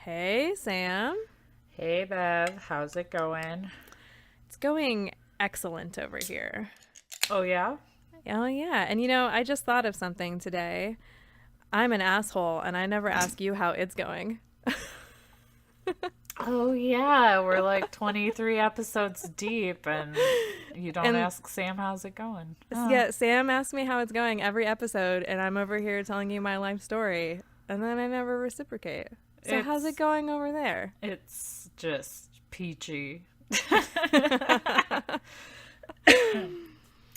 Hey, Sam. Hey Bev, how's it going? It's going excellent over here. Oh yeah? Oh, yeah. And I just thought of something today. I'm an asshole, and I never ask you how it's going. Oh yeah, we're like 23 episodes deep and you don't And ask Sam how's it going. yeah, Sam asked me how it's going every episode, and I'm over here telling you my life story, and then I never reciprocate. So, how's it It's going over there? it's just peachy.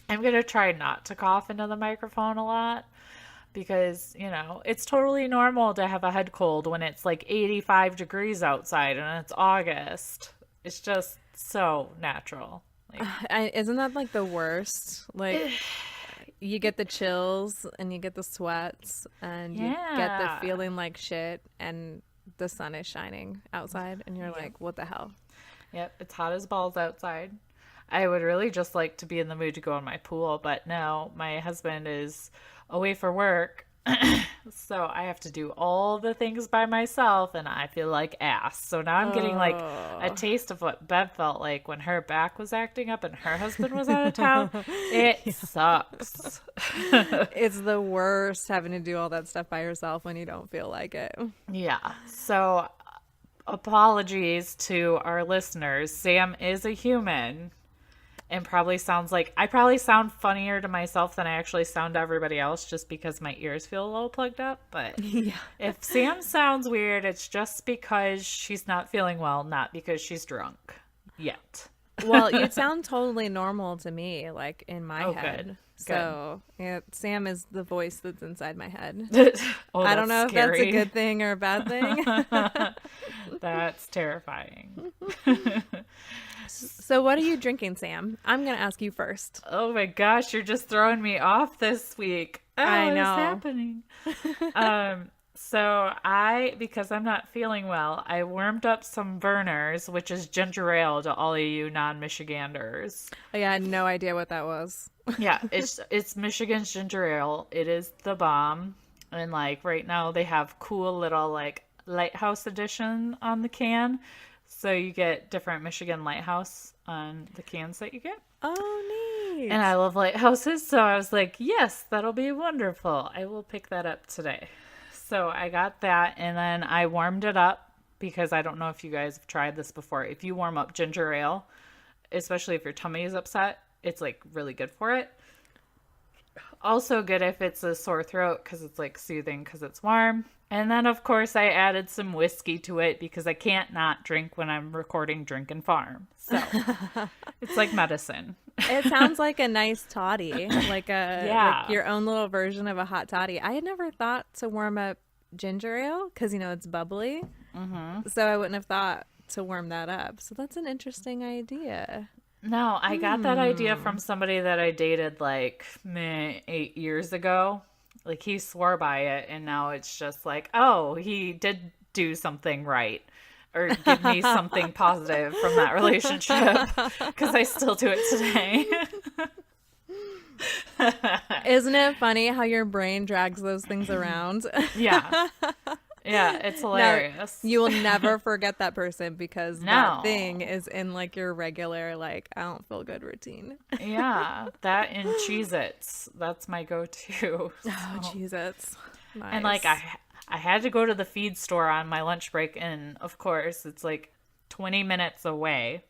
I'm gonna try not to cough into the microphone a lot because, it's totally normal to have a head cold when it's like 85 degrees outside and it's August. It's just so natural. Like Isn't that like the worst? Like, you get the chills and you get the sweats and you get the yeah. feeling like shit and the sun is shining outside and you're Yep. like, what the hell? Yep. It's hot as balls outside. I would really just like to be in the mood to go in my pool, but no, my husband is away for work. So I have to do all the things by myself and I feel like ass. So now I'm getting like a Oh. taste of what Bev felt like when her back was acting up and her husband was out of town. It sucks. It's the worst having to do all that stuff by yourself when you don't feel like it. Yeah. So apologies to our listeners. Sam is a human and probably sounds like I probably sound funnier to myself than I actually sound to everybody else just because my ears feel a little plugged up. But Yeah. if Sam sounds weird, it's just because she's not feeling well, not because she's drunk yet. Well, you sound totally normal to me, like in my Oh, good. head. Good. So, yeah, Sam is the voice that's inside my head. Oh, I don't that's know if that's a scary. good thing or a bad thing. That's terrifying. So, what are you drinking, Sam? I'm going to ask you first. Oh my gosh, you're just throwing me off this week. Oh, I what is know. happening? Because I'm not feeling well, I warmed up some Burners, which is ginger ale to all of you non-Michiganders. I had no idea what that was. Yeah, it's Michigan's ginger ale. It is the bomb. And like right now they have cool little like lighthouse edition on the can. So you get different Michigan lighthouse on the cans that you get. Oh, And I neat. love lighthouses, so I was like, yes, that'll be wonderful. I will pick that up today. So I got that and then I warmed it up because I don't know if you guys have tried this before. If you warm up ginger ale, especially if your tummy is upset, it's like really good for it. Also good if it's a sore throat because it's like soothing because it's warm. And then, of course, I added some whiskey to it because I can't not drink when I'm recording Drinkin' Farm. So it's like medicine. It sounds like a nice toddy, like Yeah. your own little version of a hot toddy. I had never thought to warm up ginger ale because it's bubbly, so I wouldn't have thought to warm that up. So that's an interesting idea. No, I got that idea Hmm. from somebody that I dated like 8 years ago. Like he swore by it, and now it's just like, oh, he did do something right or give me something positive from that relationship because I still do it today. Isn't it funny how your brain drags those things around? Yeah. Yeah, it's Now, hilarious. you will never forget that person because that thing No. is in like your regular, like, I don't feel good routine. Yeah, that and Cheez-Its. That's my go-to. Oh, So. Jesus. And like Nice. I had to go to the feed store on my lunch break and of course it's like 20 minutes away.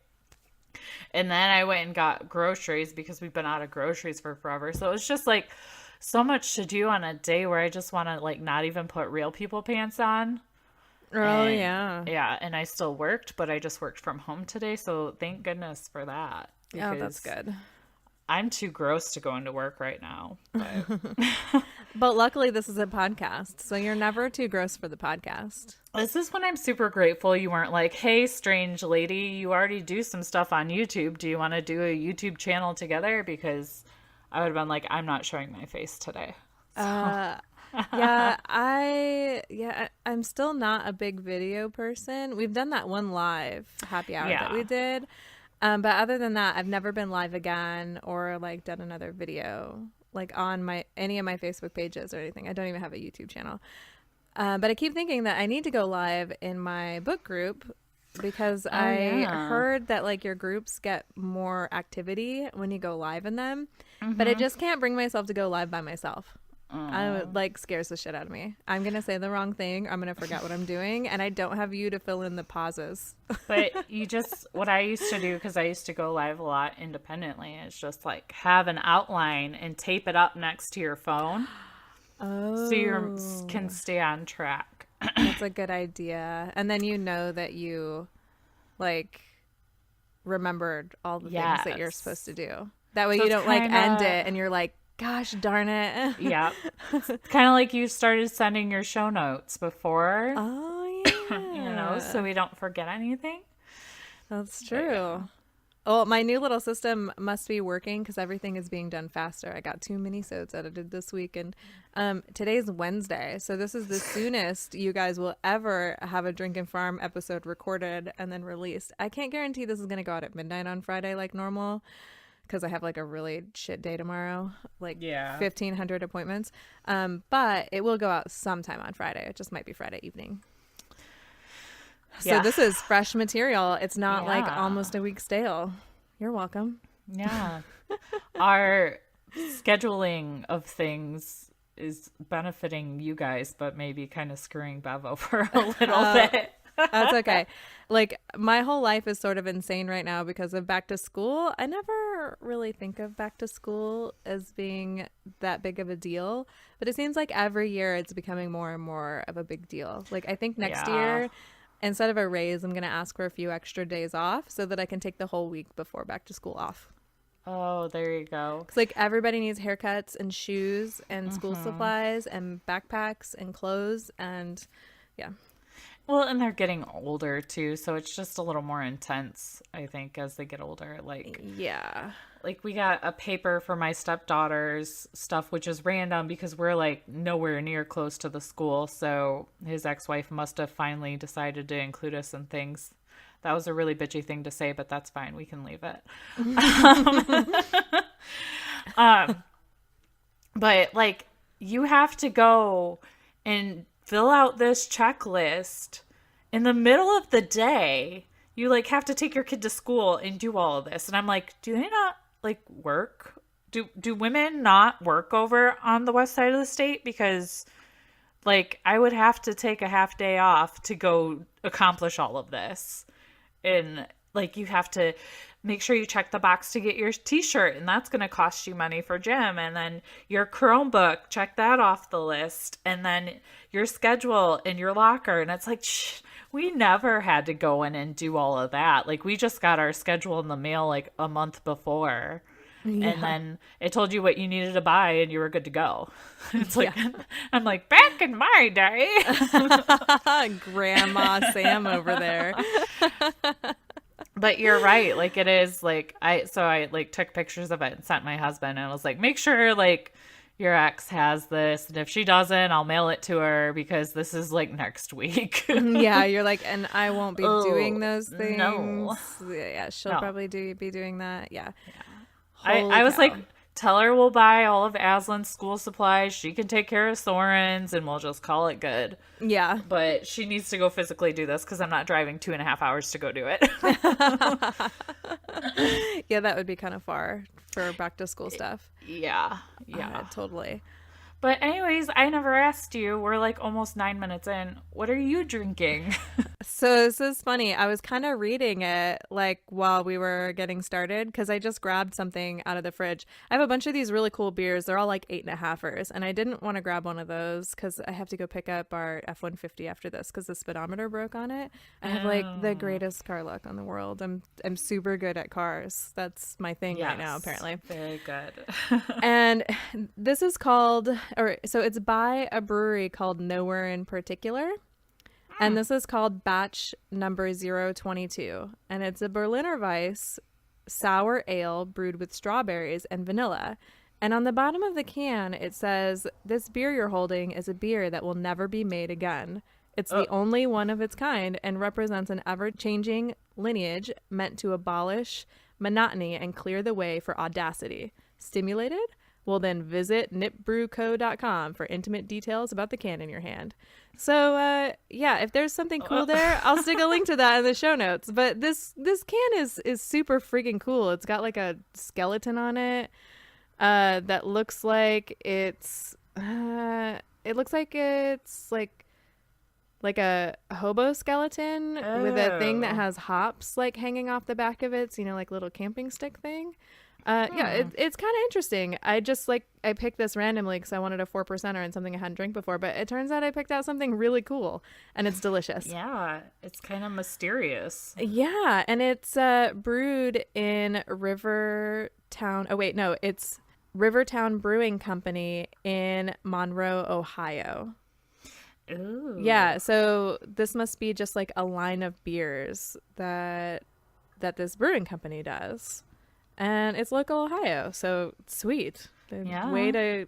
And then I went and got groceries because we've been out of groceries for forever. So it's just like so much to do on a day where I just want to like not even put real people pants on. Oh, And yeah. yeah, and I still worked, but I just worked from home today, so thank goodness for that Oh, that's because good. I'm too gross to go into work right now. But But luckily, this is a podcast, so you're never too gross for the podcast. this is when I'm super grateful you weren't like, hey, strange lady, you already do some stuff on YouTube. Do you want to do a YouTube channel together? Because I would have been like, I'm not showing my face today. So, Uh, I'm still not a big video person. We've done that one live happy hour that we yeah. did. But other than that, I've never been live again or like done another video like on my any of my Facebook pages or anything. I don't even have a YouTube channel. But I keep thinking that I need to go live in my book group because I yeah. heard that like your groups get more activity when you go live in them. But I just can't bring myself to go live by myself. Like scares the shit out of me. I'm gonna say the wrong thing. I'm gonna forget what I'm doing, and I don't have you to fill in the pauses. But you just, what I used to do, because I used to go live a lot independently, is just like have an outline and tape it up next to your phone so you can stay on track. That's a good idea. And then you know that you like remembered all the things that you're Yes. supposed to do. That way So you it's don't like end kinda- it and you're like, gosh darn it. Yeah. It's kind of like you started sending your show notes before, Oh yeah. so we don't forget anything. That's true. Oh, my new little system must be working because everything is being done faster. I got 2 minisodes edited this week, and today's Wednesday, so this is the soonest you guys will ever have a Drink and Farm episode recorded and then released. I can't guarantee this is going to go out at midnight on Friday like normal because I have like a really shit day tomorrow, like 1,500 appointments. But it will go out sometime on Friday. It just might be Friday evening. So this is fresh material. It's not like almost a week stale. You're welcome. Yeah. Our scheduling of things is benefiting you guys, but maybe kind of screwing Bev over a little bit. That's okay. Like my whole life is sort of insane right now because of back to school. I never really think of back to school as being that big of a deal, but it seems like every year it's becoming more and more of a big deal. Like I think next year, instead of a raise, I'm going to ask for a few extra days off so that I can take the whole week before back to school off. Oh, there you go. Because like everybody needs haircuts and shoes and school supplies and backpacks and clothes and yeah. Well, and they're getting older too, so it's just a little more intense, I think, as they get older. Like we got a paper for my stepdaughter's stuff, which is random because we're like nowhere near close to the school. So his ex-wife must have finally decided to include us in things. That was a really bitchy thing to say, but that's fine. We can leave it. But like you have to go and fill out this checklist in the middle of the day. You like have to take your kid to school and do all of this. And I'm like, do they not like work? Do women not work over on the west side of the state? Because like I would have to take a half day off to go accomplish all of this. And like you have to make sure you check the box to get your t-shirt, and that's going to cost you money for gym. And then your Chromebook, check that off the list. And then your schedule in your locker. And it's like, we never had to go in and do all of that. Like we just got our schedule in the mail like a month before. Yeah. And then it told you what you needed to buy and you were good to go. It's like, I'm like, back in my day. Grandma Sam over there. But you're right. Like it is like, I like took pictures of it and sent my husband and I was like, make sure like your ex has this. And if she doesn't, I'll mail it to her because this is like next week. Yeah. You're like, and I won't be doing those things. No. Yeah. She'll probably be doing that. Yeah. I was like, tell her we'll buy all of Aslan's school supplies. She can take care of Soren's and we'll just call it good. Yeah. But she needs to go physically do this because I'm not driving 2.5 hours to go do it. Yeah, that would be kind of far for back to school stuff. Yeah. Totally. But anyways, I never asked you. We're like almost 9 minutes in. What are you drinking? So this is funny. I was kind of reading it like while we were getting started because I just grabbed something out of the fridge. I have a bunch of these really cool beers. They're all like 8.5ers, and I didn't want to grab one of those because I have to go pick up our F-150 after this because the speedometer broke on it. I have like the greatest car luck in the world. I'm super good at cars. That's my thing right now, apparently. Very good. And this is called, so it's by a brewery called Nowhere in Particular. And this is called batch number 022. And it's a Berliner Weiss sour ale brewed with strawberries and vanilla. And on the bottom of the can, it says, "This beer you're holding is a beer that will never be made again. It's the only one of its kind and represents an ever-changing lineage meant to abolish monotony and clear the way for audacity. Stimulated? Well, then visit nipbrewco.com for intimate details about the can in your hand. So, yeah, if there's something cool there, I'll stick a link to that in the show notes. But this can is super freaking cool. It's got like a skeleton on it that looks like it looks like it's like a hobo skeleton with a thing that has hops like hanging off the back of it. So, like little camping stick thing. Yeah, it's kind of interesting. I picked this randomly because I wanted a 4%er and something I hadn't drank before, but it turns out I picked out something really cool and it's delicious. Yeah, it's kind of mysterious. Yeah, and it's brewed in Rivertown. Oh, wait, no, it's Rivertown Brewing Company in Monroe, Ohio. Ooh. Yeah, so this must be just like a line of beers that this brewing company does. And it's local Ohio, so sweet. Yeah. Way to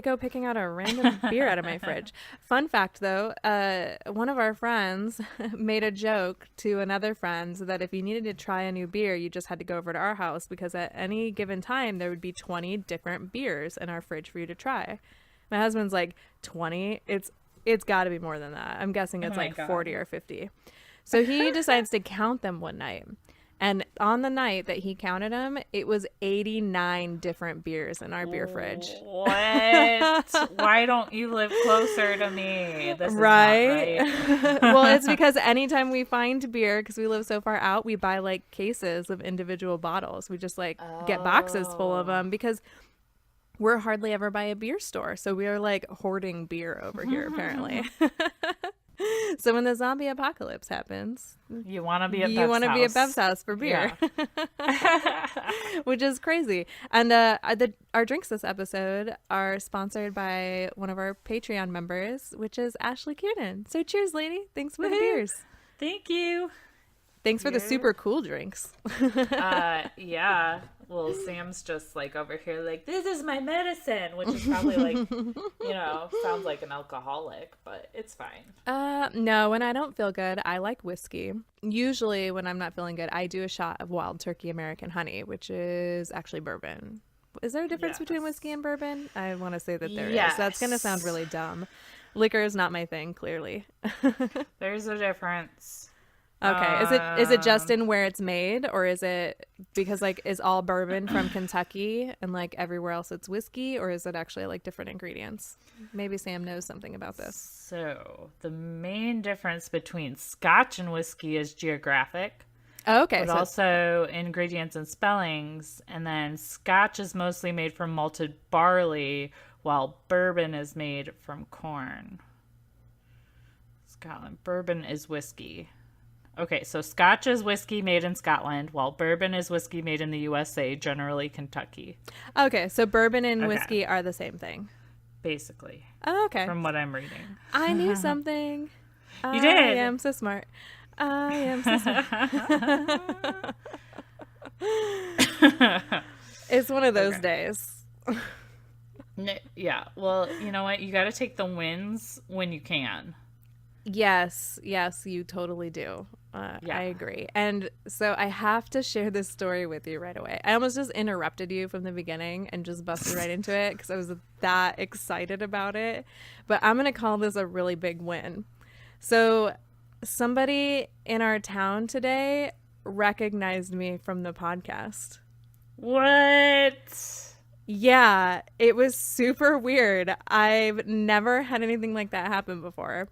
go picking out a random beer out of my fridge. Fun fact, though, one of our friends made a joke to another friend that if you needed to try a new beer, you just had to go over to our house because at any given time, there would be 20 different beers in our fridge for you to try. My husband's like, 20? It's got to be more than that. I'm guessing it's like 40 or 50. So he decides to count them one night. And on the night that he counted them, it was 89 different beers in our beer fridge. What? Why don't you live closer to me? This is right? not right. Well, it's because anytime we find beer, because we live so far out, we buy like cases of individual bottles. We just get boxes full of them because we're hardly ever by a beer store. So we are like hoarding beer over here, apparently. So when the zombie apocalypse happens, you want to be at Bev's house for beer, yeah. Which is crazy. And our drinks this episode are sponsored by one of our Patreon members, which is Ashley Kiernan. So cheers, lady. Thanks for the beers. Thank you. Thanks for the super cool drinks. Yeah. Well, Sam's just like over here like, this is my medicine, which is probably like, sounds like an alcoholic, but it's fine. No, when I don't feel good, I like whiskey. Usually when I'm not feeling good, I do a shot of Wild Turkey American Honey, which is actually bourbon. Is there a difference between whiskey and bourbon? I want to say that there is. That's going to sound really dumb. Liquor is not my thing, clearly. There's a difference. Okay. Is it just in where it's made, or is it because is all bourbon from Kentucky and everywhere else it's whiskey, or is it actually different ingredients? Maybe Sam knows something about this. So the main difference between Scotch and whiskey is geographic. Oh, okay. But also ingredients and spellings. And then Scotch is mostly made from malted barley, while bourbon is made from corn. Scotland. Bourbon is whiskey. Okay, so Scotch is whiskey made in Scotland, while bourbon is whiskey made in the USA, generally Kentucky. Okay, so bourbon and whiskey are the same thing. Basically. Oh, okay. From what I'm reading. I knew something. You did. I am so smart. It's one of those days. Yeah, well, you know what? You got to take the wins when you can. Yes, you totally do. Yeah. I agree. And so I have to share this story with you right away. I almost just interrupted you from the beginning and just busted right into it because I was that excited about it. But I'm going to call this a really big win. So somebody in our town today recognized me from the podcast. What? Yeah, it was super weird. I've never had anything like that happen before.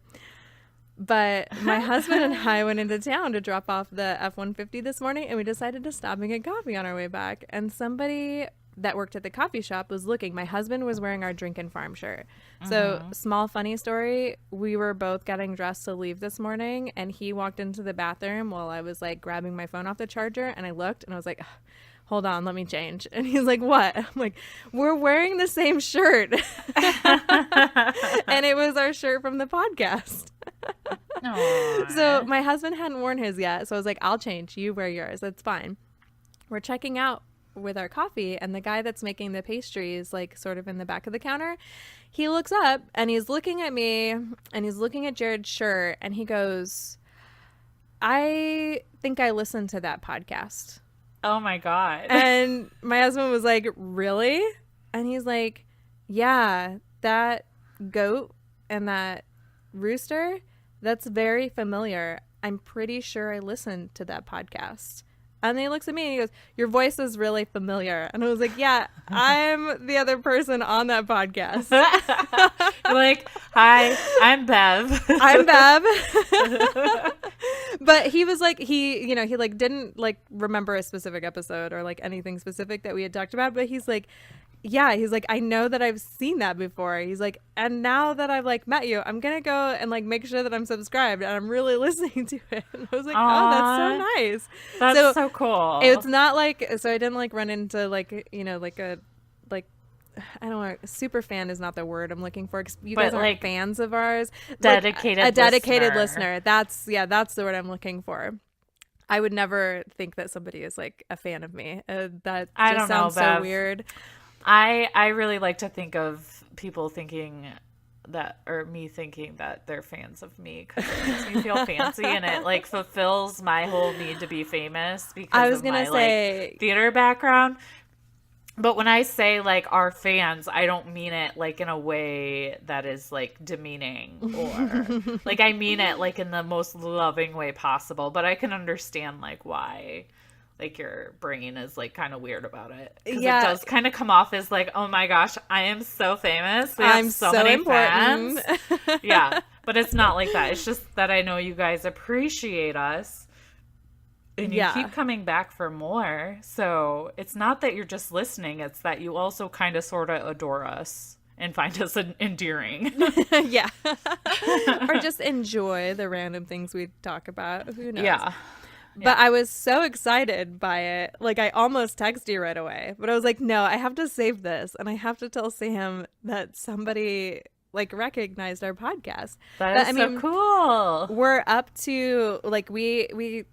But my husband and I went into town to drop off the F-150 this morning, and we decided to stop and get coffee on our way back. And somebody that worked at the coffee shop was looking. My husband was wearing our Drink and Farm shirt. So, small funny story, we were both getting dressed to leave this morning, and he walked into the bathroom while I was grabbing my phone off the charger, and I looked, and I was like, hold on, let me change. And he's like, what? I'm like, we're wearing the same shirt. And it was our shirt from the podcast. So my husband hadn't worn his yet. So I was like, I'll change. You wear yours. That's fine. We're checking out with our coffee, and the guy that's making the pastries, sort of in the back of the counter, he looks up and he's looking at me and he's looking at Jared's shirt, and he goes, I think I listened to that podcast. Oh my God. And my husband was like, really? And he's like, yeah, that goat and that rooster, that's very familiar. I'm pretty sure I listened to that podcast. And then he looks at me and he goes, your voice is really familiar. And I was like, yeah, I'm the other person on that podcast. You're like, hi, I'm Bev. I'm Bev. But he was like, he like didn't like remember a specific episode or like anything specific that we had talked about. But he's like, yeah, he's like, I know that I've seen that before. He's like, and now that I've like met you, I'm gonna go and like make sure that I'm subscribed and I'm really listening to it. And I was like, oh, that's so nice. That's so cool. It's not like, so I didn't like run into like, like a, like, I don't know, super fan is not the word I'm looking for. 'Cause you guys aren't like fans of ours. Dedicated, like, a dedicated listener. That's the word I'm looking for. I would never think that somebody is like a fan of me. That just sounds so weird. I really like to think of people thinking that, or me thinking that they're fans of me, because it makes me feel fancy and it like fulfills my whole need to be famous because of my like theater background. But when I say like our fans, I don't mean it like in a way that is like demeaning or like I mean it like in the most loving way possible. But I can understand like why like your brain is like kind of weird about it, because it does kind of come off as like, oh my gosh, I am so famous. We have so many important fans. Yeah, but it's not like that. It's just that I know you guys appreciate us. And you keep coming back for more. So it's not that you're just listening. It's that you also kind of sort of adore us and find us endearing. Yeah. Or just enjoy the random things we talk about. Who knows? Yeah. But I was so excited by it. Like, I almost texted you right away. But I was like, no, I have to save this. And I have to tell Sam that somebody like recognized our podcast. That is so cool. We're up to like, we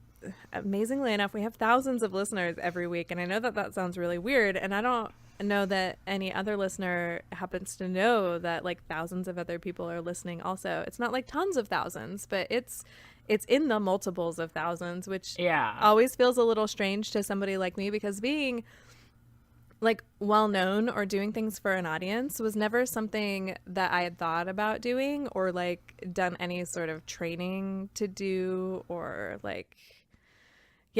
amazingly enough, we have thousands of listeners every week. And I know that that sounds really weird. And I don't know that any other listener happens to know that like thousands of other people are listening also. It's not like tons of thousands, but it's in the multiples of thousands, which always feels a little strange to somebody like me, because being like well known or doing things for an audience was never something that I had thought about doing or like done any sort of training to do, or like,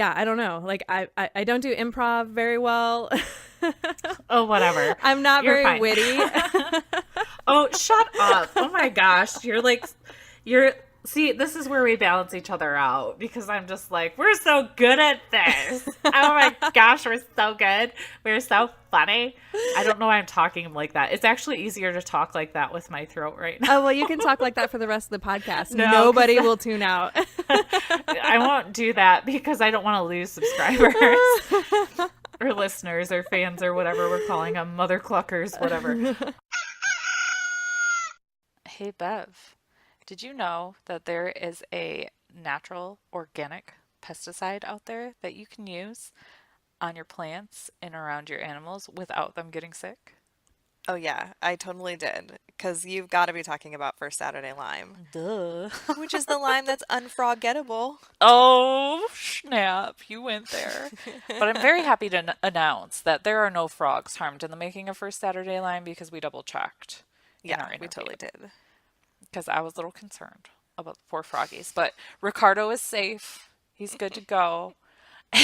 I don't know. Like I don't do improv very well. Oh, whatever. I'm not very witty. Oh, shut up. Oh my gosh. See, this is where we balance each other out, because I'm just like, we're so good at this. Oh my gosh, we're so good. We're so funny. I don't know why I'm talking like that. It's actually easier to talk like that with my throat right now. Oh, well, you can talk like that for the rest of the podcast. No, nobody will tune out. I won't do that because I don't want to lose subscribers or listeners or fans or whatever we're calling them, mother cluckers, whatever. Hey, Bev. Did you know that there is a natural organic pesticide out there that you can use on your plants and around your animals without them getting sick? Oh yeah, I totally did. Because you've got to be talking about First Saturday Lime. Duh. Which is the lime that's unfrog-gettable. Oh, snap. You went there. But I'm very happy to announce that there are no frogs harmed in the making of First Saturday Lime, because we double-checked. Yeah, we totally did. Because I was a little concerned about the poor froggies. But Ricardo is safe. He's good to go.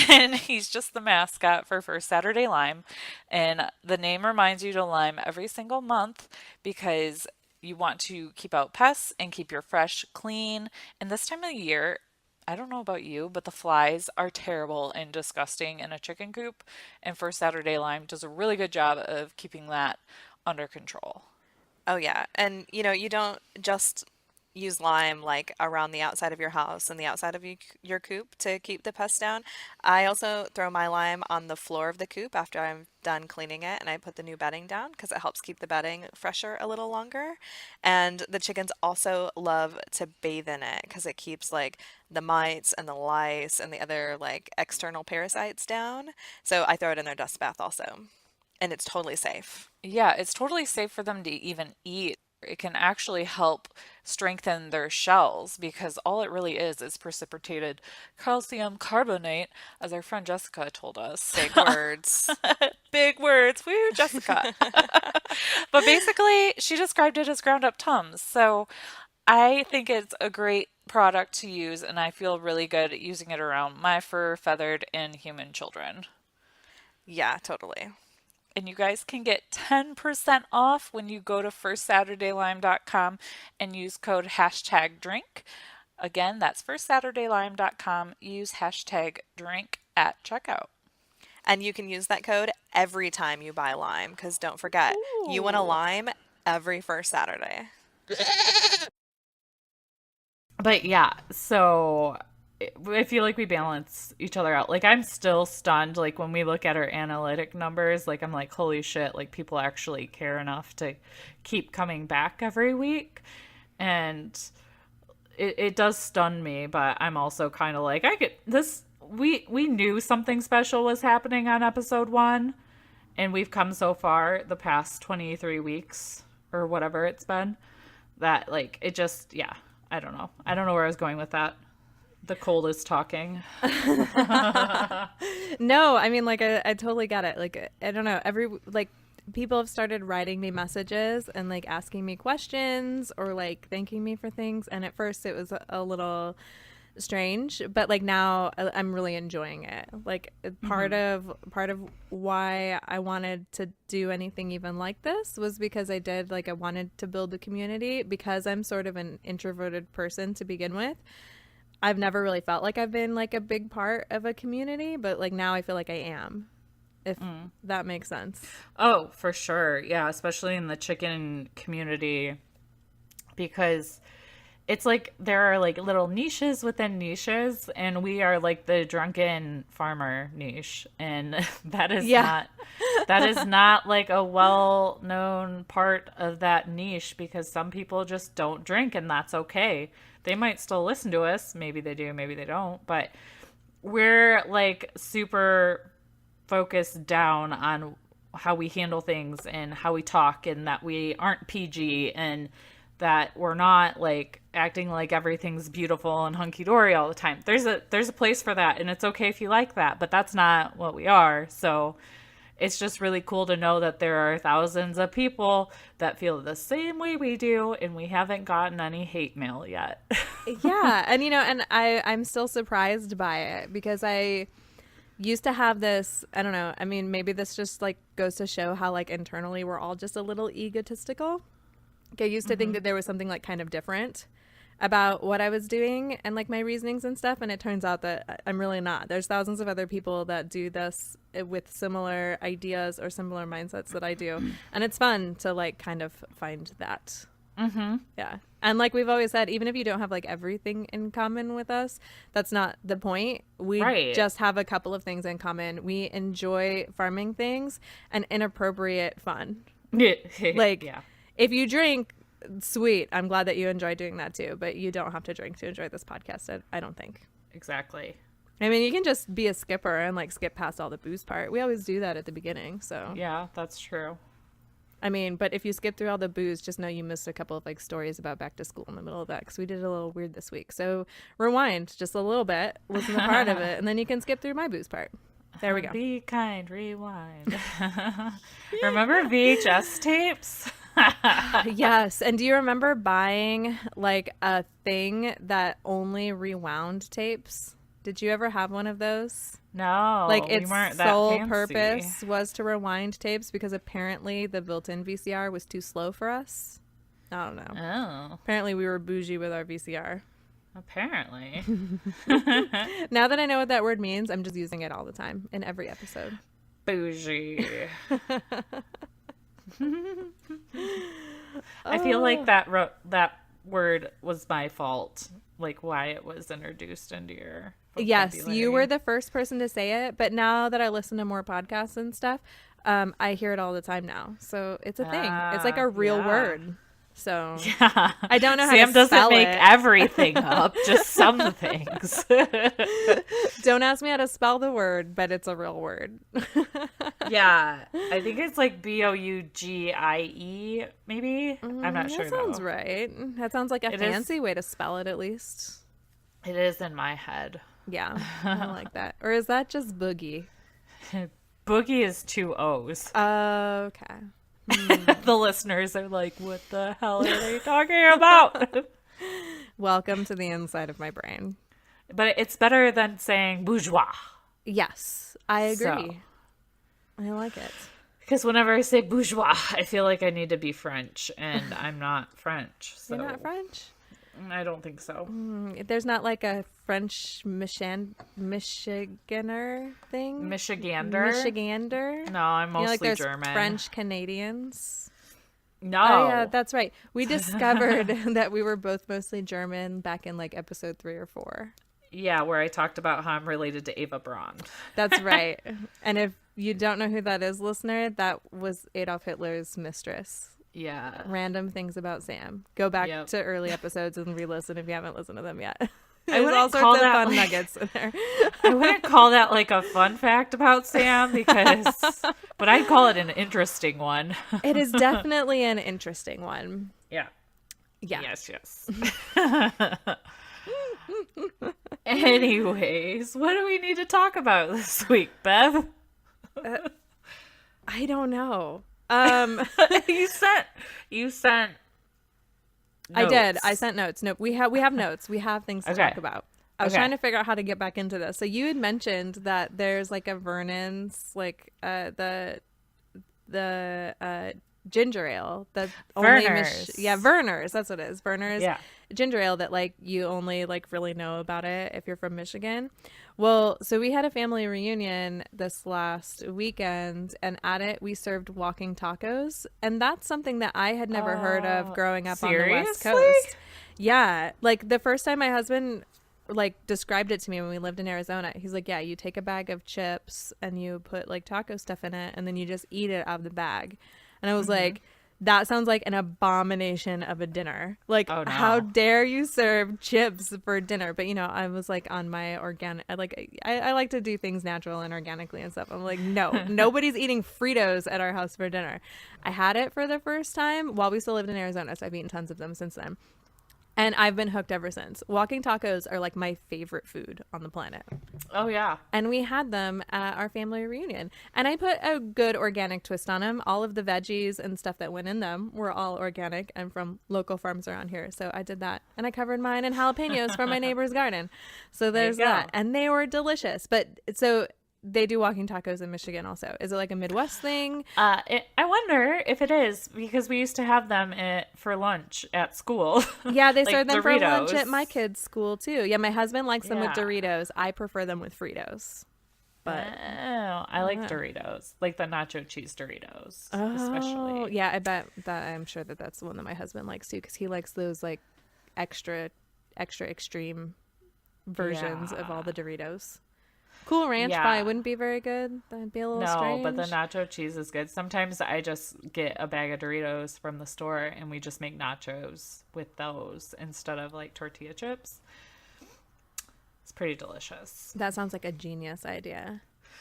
And he's just the mascot for First Saturday Lime. And the name reminds you to lime every single month, because you want to keep out pests and keep your fresh clean. And this time of the year, I don't know about you, but the flies are terrible and disgusting in a chicken coop. And First Saturday Lime does a really good job of keeping that under control. Oh yeah, and you don't just use lime like around the outside of your house and the outside of your coop to keep the pests down. I also throw my lime on the floor of the coop after I'm done cleaning it, and I put the new bedding down because it helps keep the bedding fresher a little longer. And the chickens also love to bathe in it because it keeps like the mites and the lice and the other like external parasites down. So I throw it in their dust bath also. And it's totally safe. Yeah, it's totally safe for them to even eat. It can actually help strengthen their shells, because all it really is precipitated calcium carbonate, as our friend Jessica told us. Big words. big words. Woo, Jessica. But basically, she described it as ground up Tums. So I think it's a great product to use, and I feel really good at using it around my fur, feathered, and human children. Yeah, totally. And you guys can get 10% off when you go to firstsaturdaylime.com and use code hashtag drink. Again, that's firstsaturdaylime.com. Use hashtag drink at checkout. And you can use that code every time you buy lime, because don't forget, you want a Ooh. lime every first Saturday. But yeah, so I feel like we balance each other out. Like I'm still stunned. Like when we look at our analytic numbers, like I'm like, holy shit, like people actually care enough to keep coming back every week. And it does stun me, but I'm also kind of like, I get this. We knew something special was happening on episode 1, and we've come so far the past 23 weeks or whatever it's been that like it just, yeah, I don't know. I don't know where I was going with that. The cold is talking. No, I mean, like, I totally get it. Like, I don't know. Like, people have started writing me messages and, like, asking me questions or, like, thanking me for things. And at first it was a little strange, but, like, now I'm really enjoying it. Like, part of why I wanted to do anything even like this was because I wanted to build a community, because I'm sort of an introverted person to begin with. I've never really felt like I've been like a big part of a community, but like now I feel like I am, if that makes sense. Oh, for sure. Yeah, especially in the chicken community, because it's like there are like little niches within niches, and we are like the drunken farmer niche, and that is Yeah. not like a well-known part of that niche, because some people just don't drink, and that's okay. They might still listen to us, maybe they do, maybe they don't, but we're like super focused down on how we handle things and how we talk, and that we aren't PG, and that we're not like acting like everything's beautiful and hunky-dory all the time. There's a place for that, and it's okay if you like that, but that's not what we are. So it's just really cool to know that there are thousands of people that feel the same way we do, and we haven't gotten any hate mail yet. Yeah. And, and I'm still surprised by it, because I used to have this, I don't know, I mean, maybe this just like goes to show how like internally we're all just a little egotistical. Like, I used to think that there was something like kind of different about what I was doing and like my reasonings and stuff, and it turns out that I'm really not. There's thousands of other people that do this with similar ideas or similar mindsets that I do, and it's fun to like kind of find that. Yeah. And like we've always said, even if you don't have like everything in common with us, that's not the point. We Right. just have a couple of things in common. We enjoy farming things and inappropriate fun. Like, yeah. if you drink, sweet. I'm glad that you enjoy doing that too, but you don't have to drink to enjoy this podcast, I don't think. Exactly. I mean, you can just be a skipper and like skip past all the booze part. We always do that at the beginning, so. Yeah, that's true. I mean, but if you skip through all the booze, just know you missed a couple of like stories about back to school in the middle of that, because we did it a little weird this week. So rewind just a little bit, listen to part of it, and then you can skip through my booze part. There we go. Be kind, rewind. Remember VHS tapes? Yes. And do you remember buying like a thing that only rewound tapes? Did you ever have one of those? No, Like, we its weren't that sole fancy. purpose was to rewind tapes, because apparently the built-in VCR was too slow for us. I don't know. Oh, Apparently we were bougie with our VCR. apparently. Now that I know what that word means, I'm just using it all the time in every episode. Bougie. I feel like that word was my fault, like why it was introduced into your Yes, you vocabulary. were the first person to say it, but now that I listen to more podcasts and stuff, I hear it all the time now. So it's a thing. It's like a real yeah. word. So Yeah. I don't know how Sam to doesn't spell make it. everything up, just some things. Don't ask me how to spell the word, but it's a real word. Yeah, I think it's like Bougie, maybe. I'm not sure That sounds though. right. That sounds like a It is- fancy way to spell it, at least. It is in my head. Yeah, I like that. Or is that just boogie? Boogie is 2 O's. Okay. The listeners are like, what the hell are they talking about? Welcome to the inside of my brain. But it's better than saying bourgeois. Yes, I agree. So. I like it. Because whenever I say bourgeois, I feel like I need to be French, and I'm not French. So You're not French? I don't think so. There's not like a French Michiganer thing? Michigander? Michigander? No, I'm mostly like there's German. French Canadians. No. Oh, yeah, that's right. We discovered that we were both mostly German back in like episode 3 or 4. Yeah, where I talked about how I'm related to Ava Braun. That's right. And if you don't know who that is, listener, that was Adolf Hitler's mistress. Yeah. Random things about Sam. Go back Yep. to early episodes and re-listen if you haven't listened to them yet. I There's wouldn't all sorts call of that, fun like- nuggets in there. I wouldn't call that like a fun fact about Sam but I'd call it an interesting one. It is definitely an interesting one. Yeah. Yeah. Yes. Anyways, what do we need to talk about this week, Bev? I don't know. You sent I did. notes. I sent notes. No, we have notes. We have things to Okay. talk about. I was Okay. trying to figure out how to get back into this. So you had mentioned that there's like a Vernon's, like the ginger ale that only Verner's. Verner's. That's what it is. Verner's Yeah. ginger ale that like you only like really know about it if you're from Michigan. Well, so we had a family reunion this last weekend, and at it we served walking tacos, and that's something that I had never heard of growing up on the West seriously? Coast. Yeah, like the first time my husband like described it to me when we lived in Arizona, he's like, yeah, you take a bag of chips and you put like taco stuff in it, and then you just eat it out of the bag. And I was like, that sounds like an abomination of a dinner. Like, Oh, no. how dare you serve chips for dinner? But, you know, I was like on my organic, I like to do things natural and organically and stuff. I'm like, no, nobody's eating Fritos at our house for dinner. I had it for the first time while we still lived in Arizona, so I've eaten tons of them since then. And I've been hooked ever since. Walking tacos are like my favorite food on the planet. Oh yeah. And we had them at our family reunion. And I put a good organic twist on them. All of the veggies and stuff that went in them were all organic and from local farms around here. So I did that. And I covered mine in jalapenos from my neighbor's garden. So there's There you go. that. And they were delicious. But so they do walking tacos in Michigan also. Is it like a Midwest thing? I wonder if it is because we used to have them for lunch at school. Yeah, they Like serve them for lunch Doritos. at my kids' school too. Yeah, my husband likes them with Yeah. Doritos. I prefer them with Fritos. But Oh, I like Doritos, like the nacho cheese Doritos, especially. yeah, I bet that I'm sure that that's the one that my husband likes too, because he likes those like extra extreme versions of all the Doritos. Cool Ranch Yeah. probably wouldn't be very good. That'd be a little No, strange. but the nacho cheese is good. Sometimes I just get a bag of Doritos from the store and we just make nachos with those instead of like tortilla chips. It's pretty delicious. That sounds like a genius idea.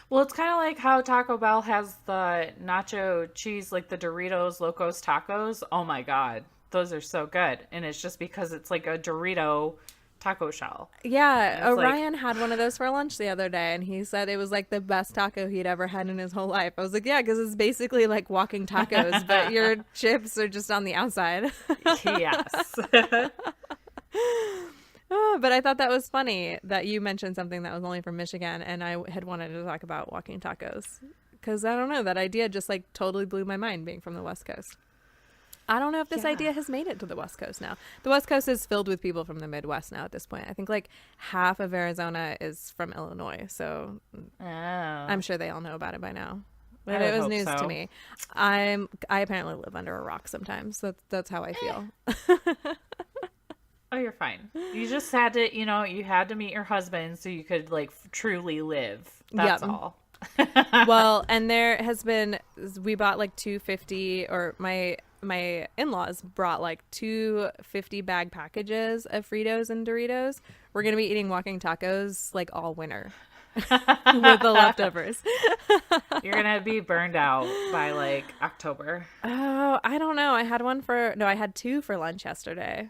Well, it's kind of like how Taco Bell has the nacho cheese, like the Doritos Locos Tacos. Oh my God, those are so good. And it's just because it's like a Dorito taco shell. Yeah, It's like- Orion had one of those for lunch the other day, and he said it was like the best taco he'd ever had in his whole life. I was like, yeah, because it's basically like walking tacos, but your chips are just on the outside. Yes. Oh, but I thought that was funny that you mentioned something that was only from Michigan, and I had wanted to talk about walking tacos because I don't know, that idea just like totally blew my mind being from the West Coast. I don't know if this Yeah. idea has made it to the West Coast now. The West Coast is filled with people from the Midwest now at this point. I think like half of Arizona is from Illinois, so Oh. I'm sure they all know about it by now. But I it would was hope news so. to me. I apparently live under a rock sometimes. That's how I feel. Oh, you're fine. You just had to, you had to meet your husband so you could like truly live. That's Yep. all. Well, and there has been, we bought like 250, or my in-laws brought like 250 bag packages of Fritos and Doritos. We're going to be eating walking tacos like all winter with the leftovers. You're going to be burned out by like October. Oh, I don't know. I had two for lunch yesterday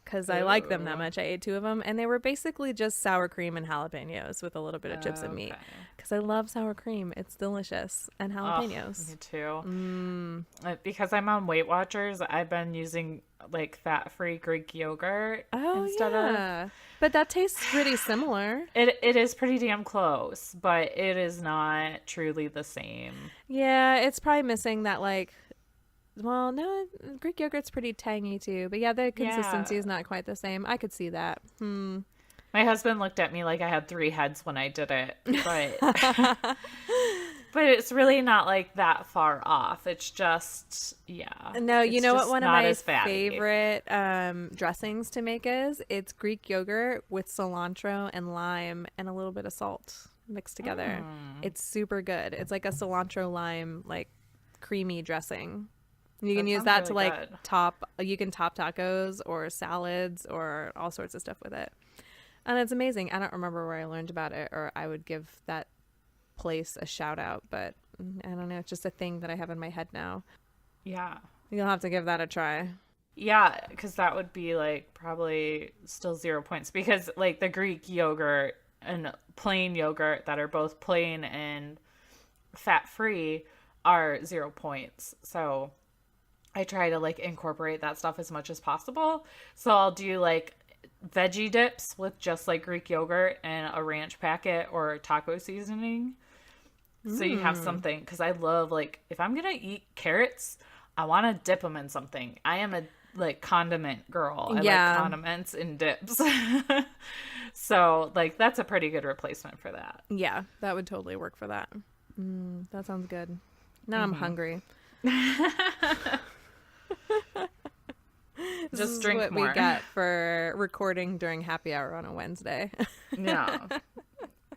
because I like them that Ooh. much. I ate 2 of them, and they were basically just sour cream and jalapenos with a little bit of chips and meat. Okay. Because I love sour cream. It's delicious. And Oh, jalapenos. me too. Mm. Because I'm on Weight Watchers, I've been using like fat-free Greek yogurt Oh, instead of yeah. But that tastes pretty similar. it is pretty damn close, but it is not truly the same. Yeah, it's probably missing that, like, well, no, Greek yogurt's pretty tangy too. But yeah, the consistency Yeah. is not quite the same. I could see that. My husband looked at me like I had 3 heads when I did it, but but it's really not like that far off. It's just No, you it's know what just one of not my as fatty. favorite dressings to make is? It's Greek yogurt with cilantro and lime and a little bit of salt mixed together. It's super good. It's like a cilantro lime, like, creamy dressing. You can That use sounds that to really like good. you can top tacos or salads or all sorts of stuff with it. And it's amazing. I don't remember where I learned about it, or I would give that place a shout out, but I don't know. It's just a thing that I have in my head now. Yeah. You'll have to give that a try. Yeah, because that would be like probably still 0 points because like the Greek yogurt and plain yogurt that are both plain and fat free are 0 points. So I try to like incorporate that stuff as much as possible. So I'll do like veggie dips with just like Greek yogurt and a ranch packet or taco seasoning. So you have something, because I love, like, if I'm gonna eat carrots, I want to dip them in something. I am a like condiment girl. I Yeah. like condiments and dips. So like that's a pretty good replacement for that. Yeah, that would totally work for that. That sounds good. Now I'm hungry. This Just is drink what more. we get for recording during happy hour on a Wednesday. Yeah.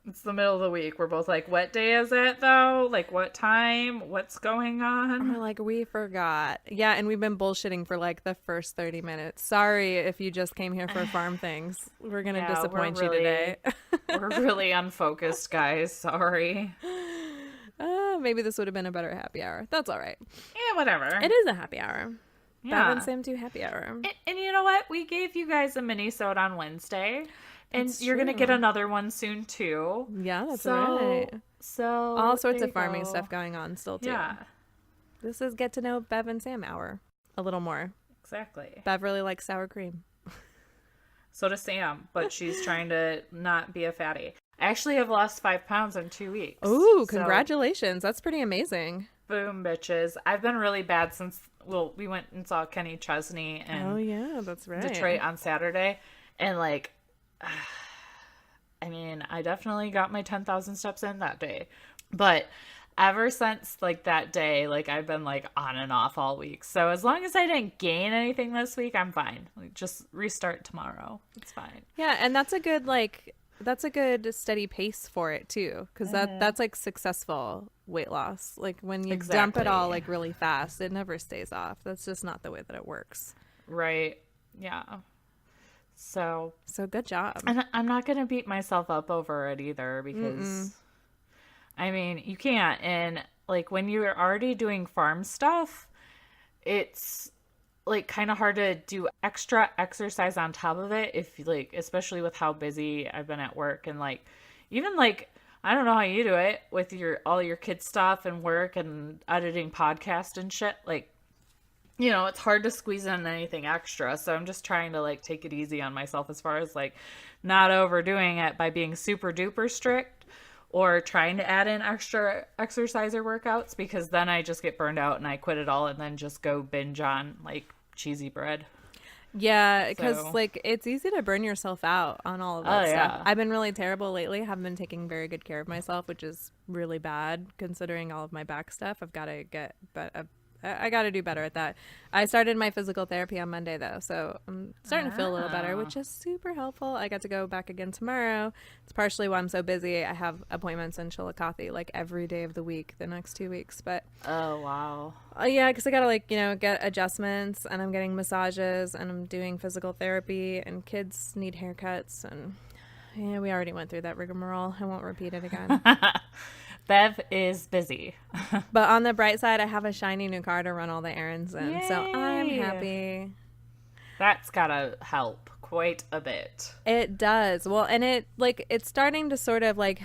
It's the middle of the week. We're both like, what day is it though? Like what time? What's going We're on? like, we forgot. Yeah, and we've been bullshitting for like the first 30 minutes. Sorry if you just came here for farm things. We're going to Yeah, we're disappoint you really- today. We're really unfocused, guys. Sorry. Maybe this would have been a better happy hour. That's all right. Yeah, whatever. It is a happy hour. Yeah. Bev and Sam do happy hour. And you know what? We gave you guys a mini-sode on Wednesday. And That's you're going to get true. another one soon, too. Yeah, that's So, right. so All sorts there of you farming go. stuff going on still, too. Yeah, This is Get to Know Bev and Sam hour. A little more. exactly. Bev really likes sour cream. So does Sam, but she's trying to not be a fatty. I actually have lost 5 pounds in 2 weeks. Ooh, So, congratulations. That's pretty amazing. boom, bitches. I've been really bad since, well, we went and saw Kenny Chesney Oh, in yeah, that's right. Detroit on Saturday. And, like, I mean, I definitely got my 10,000 steps in that day. But ever since, like, that day, like, I've been, like, on and off all week. So as long as I didn't gain anything this week, I'm fine. Like, just restart tomorrow. It's fine. Yeah, and that's a good, like, that's a good steady pace for it, too. Because that's, like, successful weight loss. Like, when you dump it all, Exactly. like, really fast, it never stays off. That's just not the way that it works. Right. Yeah. So, So good job. and I'm not going to beat myself up over it either because, I mean, you can't. And, like, when you're already doing farm stuff, it's, like, kind of hard to do extra exercise on top of it if, like, especially with how busy I've been at work and, like, even, like, I don't know how you do it with all your kid stuff and work and editing podcast and shit. Like, you know, it's hard to squeeze in anything extra. So I'm just trying to like take it easy on myself as far as like not overdoing it by being super duper strict or trying to add in extra exercise or workouts, because then I just get burned out and I quit it all and then just go binge on like cheesy bread. Yeah, because So- like it's easy to burn yourself out on all of Oh, that stuff. yeah. I've been really terrible lately. Haven't been taking very good care of myself, which is really bad considering all of my back stuff. I've got to get, but I got to do better at that. I started my physical therapy on Monday though, so I'm starting to feel a little better, which is super helpful. I got to go back again tomorrow. It's partially why I'm so busy. I have appointments in Chillicothe like every day of the week the next 2 weeks, but Oh, wow. yeah, because I gotta like get adjustments, and I'm getting massages, and I'm doing physical therapy, and kids need haircuts, and yeah, we already went through that rigmarole. I won't repeat it again. Bev is busy. But on the bright side, I have a shiny new car to run all the errands in, so I'm Yay. happy. That's gotta help quite a bit. It does. Well, and it's starting to sort of like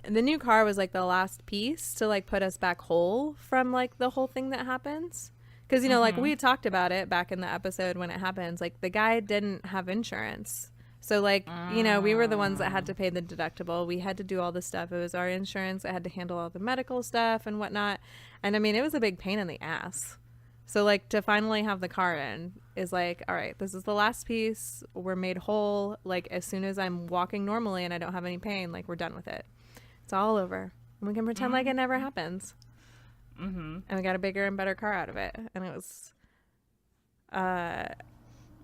the new car was like the last piece to like put us back whole from like the whole thing that happens. Because, like Mm-hmm. we talked about it back in the episode when it happens, like the guy didn't have insurance. So, like, we were the ones that had to pay the deductible. We had to do all the stuff. It was our insurance that had to handle all the medical stuff and whatnot. And I mean, it was a big pain in the ass. So, like, to finally have the car in is like, all right, this is the last piece. We're made whole. Like, as soon as I'm walking normally and I don't have any pain, like, we're done with it. It's all over. And we can pretend like it never happens. Mm-hmm. And we got a bigger and better car out of it. And it was, uh,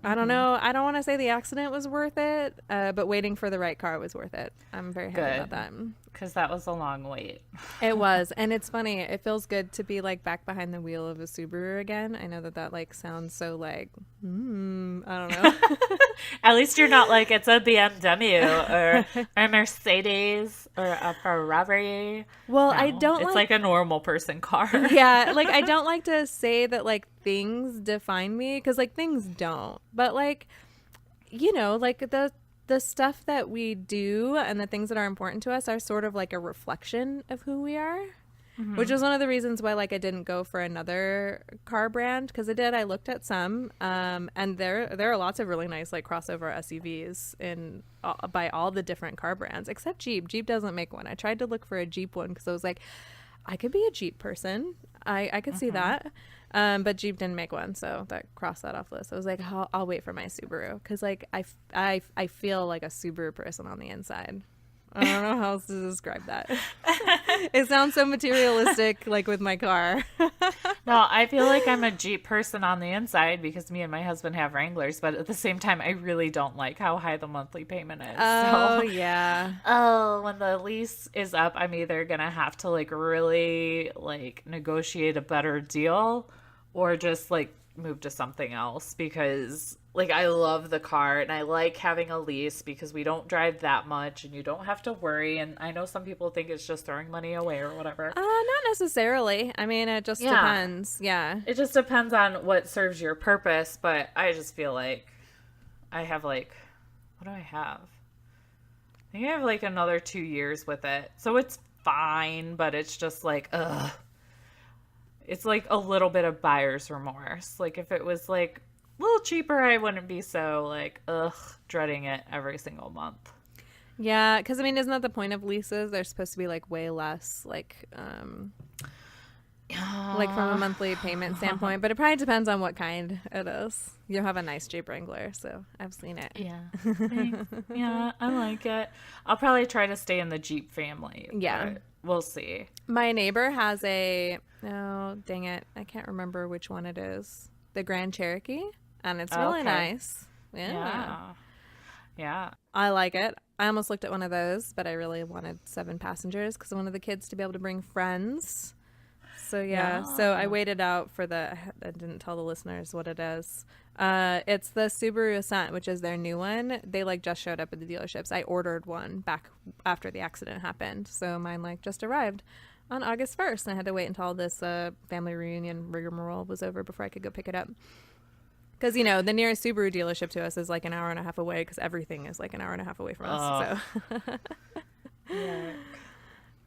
I don't Mm-hmm. know. I don't want to say the accident was worth it, but waiting for the right car was worth it. I'm very happy about Good. that. Because that was a long wait. It was. And it's funny. It feels good to be like back behind the wheel of a Subaru again. I know that like sounds so like, I don't know. At least you're not like it's a BMW or a Mercedes or a Ferrari. Well, No, I don't it's like like a normal person car. yeah, like I don't like to say that like things define me because like things don't. But like like the stuff that we do and the things that are important to us are sort of like a reflection of who we are. Which is one of the reasons why like I didn't go for another car brand because I looked at some and there are lots of really nice like crossover SUVs in by all the different car brands except Jeep doesn't make one. I tried to look for a Jeep one because I was like I could be a Jeep person. I could see that. But Jeep didn't make one, so that crossed that off the list. I was like, I'll wait for my Subaru because like I feel like a Subaru person on the inside. I don't know how else to describe that. It sounds so materialistic, like with my car. No, I feel like I'm a Jeep person on the inside because me and my husband have Wranglers, but at the same time, I really don't like how high the monthly payment is. Oh, So, yeah. when the lease is up, I'm either gonna have to like really like negotiate a better deal or just like move to something else because like I love the car and I like having a lease because we don't drive that much and you don't have to worry. And I know some people think it's just throwing money away or whatever. Not necessarily. I mean, it just Yeah. depends. Yeah. It just depends on what serves your purpose, but I just feel like I have like, what do I have? I think I have like another 2 years with it. So it's fine, but it's just like, ugh. It's like a little bit of buyer's remorse. Like if it was like a little cheaper, I wouldn't be so like, ugh, dreading it every single month. Yeah, because I mean, isn't that the point of leases? They're supposed to be like way less, like from a monthly payment standpoint. But it probably depends on what kind it is. You have a nice Jeep Wrangler, so I've seen it. Yeah. Thanks. Yeah, I like it. I'll probably try to stay in the Jeep family. Yeah. But we'll see. My neighbor has oh, dang it, I can't remember which one it is. The Grand Cherokee, and it's really Okay. nice. Yeah. Yeah. I like it. I almost looked at one of those, but I really wanted 7 passengers because I wanted the kids to be able to bring friends. So yeah, so I waited out for I didn't tell the listeners what it is. It's the Subaru Ascent, which is their new one. They like just showed up at the dealerships. I ordered one back after the accident happened, so mine like just arrived on August 1st, and I had to wait until this family reunion rigmarole was over before I could go pick it up. Because, the nearest Subaru dealership to us is like an hour and a half away because everything is like an hour and a half away from us. So. Yeah.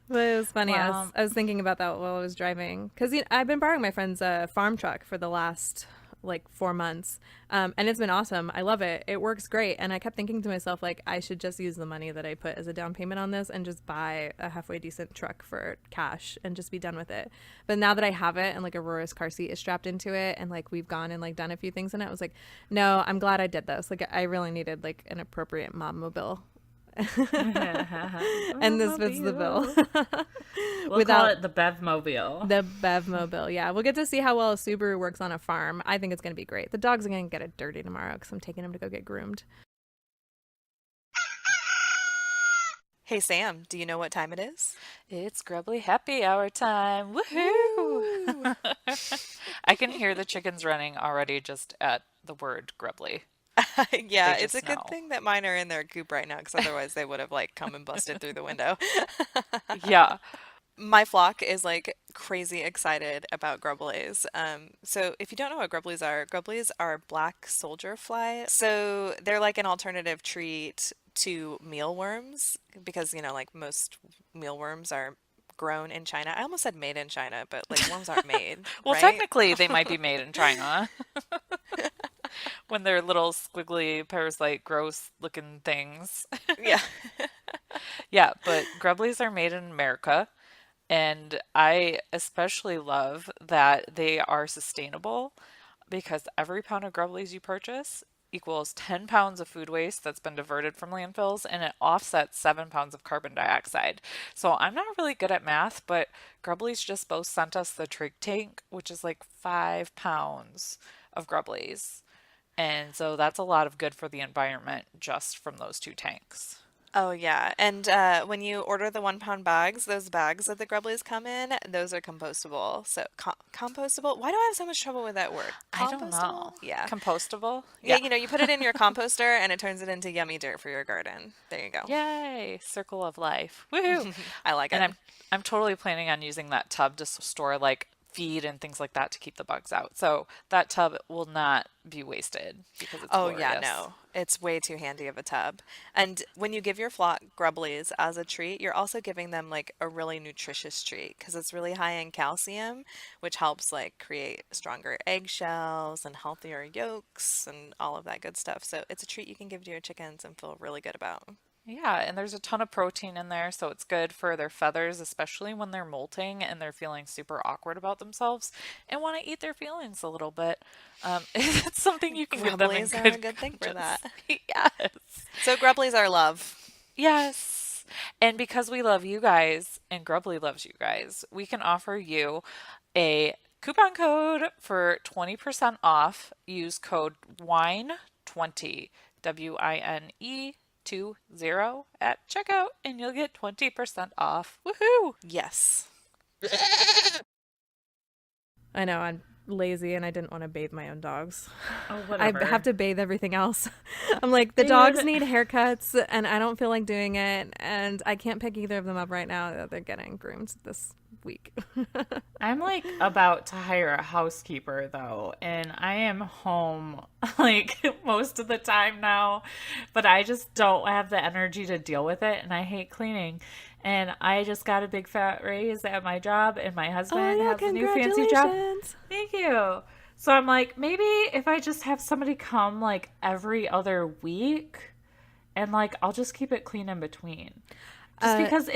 But it was funny. Well, I was thinking about that while I was driving because I've been borrowing my friend's farm truck for the last like 4 months, and it's been awesome. I love it. It works great, and I kept thinking to myself like I should just use the money that I put as a down payment on this and just buy a halfway decent truck for cash and just be done with it. But now that I have it and like Aurora's car seat is strapped into it and like we've gone and like done a few things in it, I was like, no, I'm glad I did this. Like I really needed like an appropriate mom mobile. And this fits the bill. We'll call it the Bevmobile. The Bevmobile, yeah. We'll get to see how well a Subaru works on a farm. I think it's going to be great. The dog's going to get it dirty tomorrow because I'm taking him to go get groomed. Hey Sam, do you know what time it is? It's Grubbly happy hour time. Woohoo! I can hear the chickens running already just at the word Grubbly. Yeah, They it's a just good know. thing that mine are in their coop right now because otherwise they would have like come and busted through the window. Yeah. My flock is like crazy excited about grubblies. So if you don't know what grubblies are black soldier fly. So they're like an alternative treat to mealworms because, like most mealworms are grown in China. I almost said made in China, but like worms aren't made, Well, right? technically, they might be made in China when they're little squiggly, parasite, gross looking things. Yeah. Yeah, but Grubblies are made in America. And I especially love that they are sustainable because every pound of Grubblies you purchase equals 10 pounds of food waste that's been diverted from landfills and it offsets 7 pounds of carbon dioxide. So I'm not really good at math, but Grubblies just both sent us the trig tank, which is like 5 pounds of Grubblies. And so that's a lot of good for the environment just from those two tanks. Oh yeah, and when you order the 1 pound bags, those bags that the grubblies come in, those are compostable. So compostable. Why do I have so much trouble with that word? I don't Compostable? know. Yeah. Compostable? Yeah, Yeah. you put it in your composter and it turns it into yummy dirt for your garden. There you go. Yay, circle of life. Woohoo. I like And it. I'm totally planning on using that tub to store like feed and things like that to keep the bugs out. So that tub will not be wasted because it's Oh yeah, glorious. no. It's way too handy of a tub. And when you give your flock grubblies as a treat, you're also giving them like a really nutritious treat because it's really high in calcium, which helps like create stronger eggshells and healthier yolks and all of that good stuff. So it's a treat you can give to your chickens and feel really good about. Yeah, and there's a ton of protein in there, so it's good for their feathers, especially when they're molting and they're feeling super awkward about themselves and want to eat their feelings a little bit. It's something you can give them in Grubblies are a good good thing for conscience. that. Yes. So grubblies are love. Yes. And because we love you guys and Grubbly loves you guys, we can offer you a coupon code for 20% off. Use code WINE20, WINE 20 at checkout, and you'll get 20% off. Woohoo! Yes. I know I'm lazy and I didn't want to bathe my own dogs. Oh, I have whatever. to bathe everything else. I'm like, the Dude. dogs need haircuts and I don't feel like doing it. And I can't pick either of them up right now that they're getting groomed this week. I'm like about to hire a housekeeper though, and I am home like most of the time now, but I just don't have the energy to deal with it, and I hate cleaning. And I just got a big fat raise at my job, and my Oh, husband yeah, has a new fancy job. congratulations. Thank you. So I'm like, maybe if I just have somebody come like every other week, and like I'll just keep it clean in between. Just Uh, because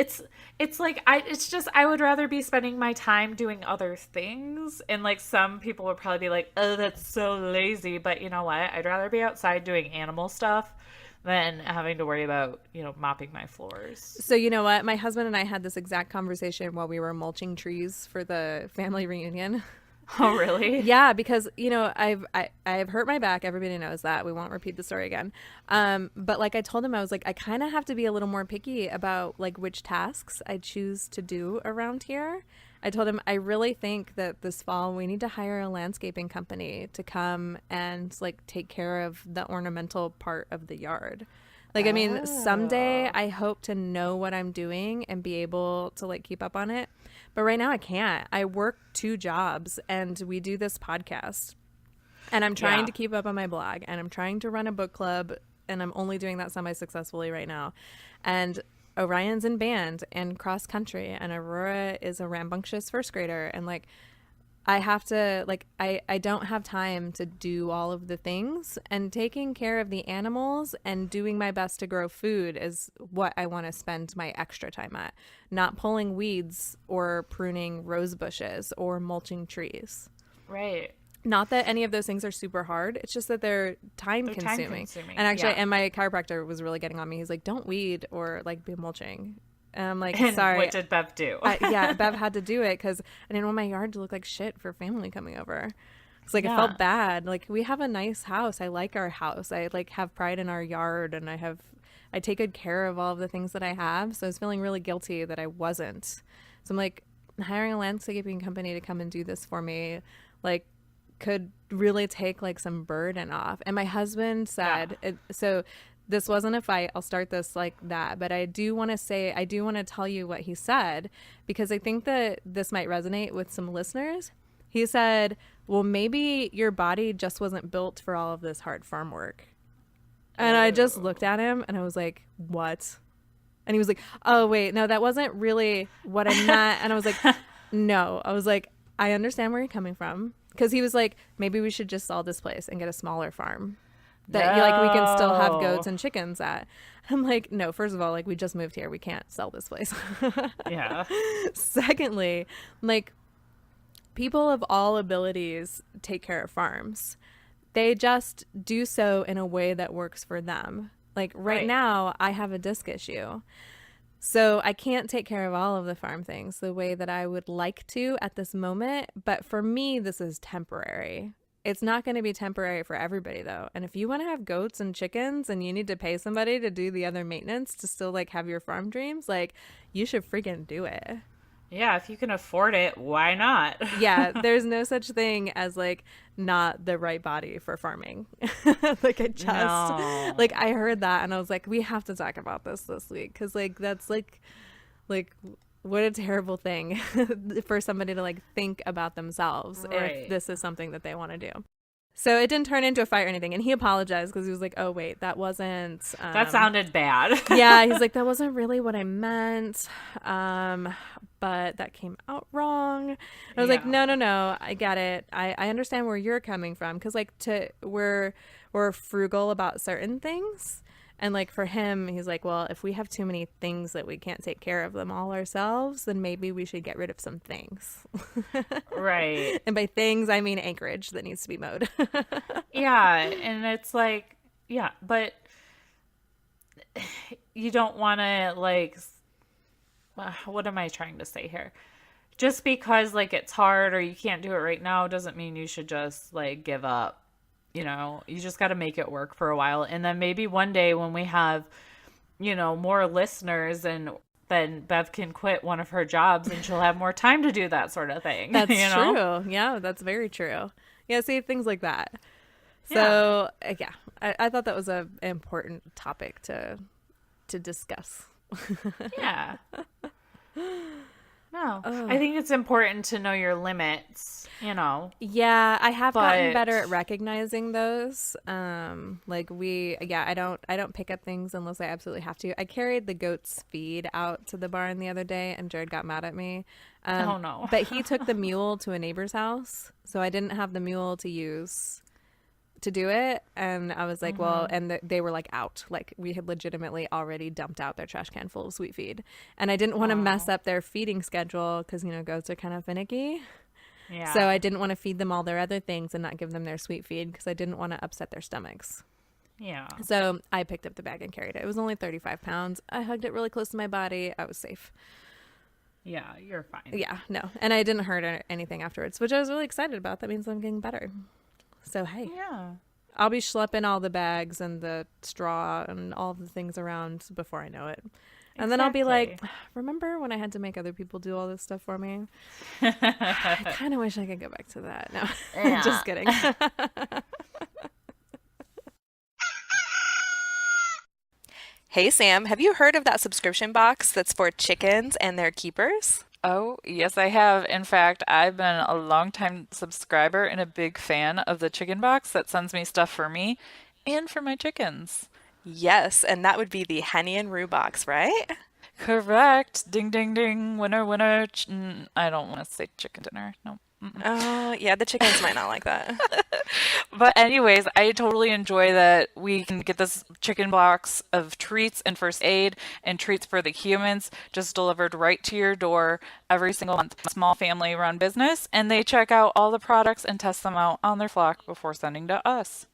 it's like it's just I would rather be spending my time doing other things, and like some people would probably be like, "Oh, that's so lazy," but you know what? I'd rather be outside doing animal stuff than having to worry about, mopping my floors. So you know what? My husband and I had this exact conversation while we were mulching trees for the family reunion. Oh, really? Yeah, because I've hurt my back. Everybody knows that. We won't repeat the story again. But like I told him, I was like, I kind of have to be a little more picky about like which tasks I choose to do around here. I told him I really think that this fall we need to hire a landscaping company to come and like take care of the ornamental part of the yard. Like, I mean, someday Oh. I hope to know what I'm doing and be able to like keep up on it. But right now I can't. I work 2 jobs and we do this podcast. And I'm trying Yeah. to keep up on my blog and I'm trying to run a book club and I'm only doing that semi-successfully right now. And Orion's in band and cross country and Aurora is a rambunctious first grader and like I have to like I don't have time to do all of the things and taking care of the animals and doing my best to grow food is what I want to spend my extra time at, not pulling weeds or pruning rose bushes or mulching trees. Right. Not that any of those things are super hard. It's just that they're time They're consuming. time-consuming, And actually, yeah. and my chiropractor was really getting on me. He's like, don't weed or like be mulching. And I'm like, And sorry. what did Bev do? Yeah, Bev had to do it because I didn't want my yard to look like shit for family coming over. It's like, I Yeah. felt bad. Like, we have a nice house. I like our house. I like have pride in our yard and I take good care of all of the things that I have. So I was feeling really guilty that I wasn't. So I'm like, hiring a landscaping company to come and do this for me, like, could really take like some burden off. And my husband said, so this wasn't a fight. I'll start this like that. But I do want to tell you what he said, because I think that this might resonate with some listeners. He said, well, maybe your body just wasn't built for all of this hard farm work. And I just looked at him and I was like, what? And he was like, oh, wait, no, that wasn't really what I meant. And I was like, no. I was like, I understand where you're coming from. Because he was like, maybe we should just sell this place and get a smaller farm that like we can still have goats and chickens at. I'm like, no, first of all, like we just moved here. We can't sell this place. Yeah. Secondly, like people of all abilities take care of farms. They just do so in a way that works for them. Like right now, I have a disc issue. So I can't take care of all of the farm things the way that I would like to at this moment. But for me, this is temporary. It's not going to be temporary for everybody, though. And if you want to have goats and chickens and you need to pay somebody to do the other maintenance to still like have your farm dreams, like you should freaking do it. Yeah, if you can afford it, why not? Yeah, there's no such thing as like not the right body for farming. Like I just like I heard that and I was like, we have to talk about this week, because like that's like what a terrible thing for somebody to like think about themselves if this is something that they want to do. So it didn't turn into a fight or anything, and he apologized because he was like, oh wait, that wasn't that sounded bad. Yeah, he's like, that wasn't really what I meant, but that came out wrong. I was like, no, I get it. I understand where you're coming from, because like we're frugal about certain things. And like for him, he's like, well, if we have too many things that we can't take care of them all ourselves, then maybe we should get rid of some things. Right. And by things, I mean acreage that needs to be mowed. Yeah. And it's like, yeah, but you don't want to like, what am I trying to say here? Just because like it's hard or you can't do it right now doesn't mean you should just like give up. You know, you just got to make it work for a while. And then maybe one day when we have, you know, more listeners, and then Bev can quit one of her jobs and she'll have more time to do that sort of thing. That's you know? true. Yeah, that's very true. Yeah, see, things like that. So, yeah, I thought that was an important topic to discuss. Yeah. No, I think it's important to know your limits, you know. Yeah, I have gotten better at recognizing those. Like I don't pick up things unless I absolutely have to. I carried the goat's feed out to the barn the other day and Jared got mad at me. Oh no. But he took the mule to a neighbor's house, so I didn't have the mule to use to do it. And I was like, well, and they were like out, like we had legitimately already dumped out their trash can full of sweet feed, and I didn't want to mess up their feeding schedule because, you know, goats are kind of finicky. Yeah. So I didn't want to feed them all their other things and not give them their sweet feed because I didn't want to upset their stomachs. Yeah. So I picked up the bag and carried it. It was only 35 pounds. I hugged it really close to my body. I was safe. Yeah, you're fine. Yeah, no. And I didn't hurt anything afterwards, which I was really excited about. That means I'm getting better. So, hey, I'll be schlepping all the bags and the straw and all the things around before I know it. And then I'll be like, remember when I had to make other people do all this stuff for me? I kind of wish I could go back to that. No, just kidding. Hey, Sam, have you heard of that subscription box that's for chickens and their keepers? Oh, yes, I have. In fact, I've been a longtime subscriber and a big fan of the chicken box that sends me stuff for me and for my chickens. Yes, and that would be the Henny and Roo box, right? Correct. Ding, ding, ding. Winner, winner. I don't want to say chicken dinner. No. Oh, yeah, the chickens might not like that. But anyways, I totally enjoy that we can get this chicken box of treats and first aid and treats for the humans just delivered right to your door every single month. Small family run business, and they check out all the products and test them out on their flock before sending to us.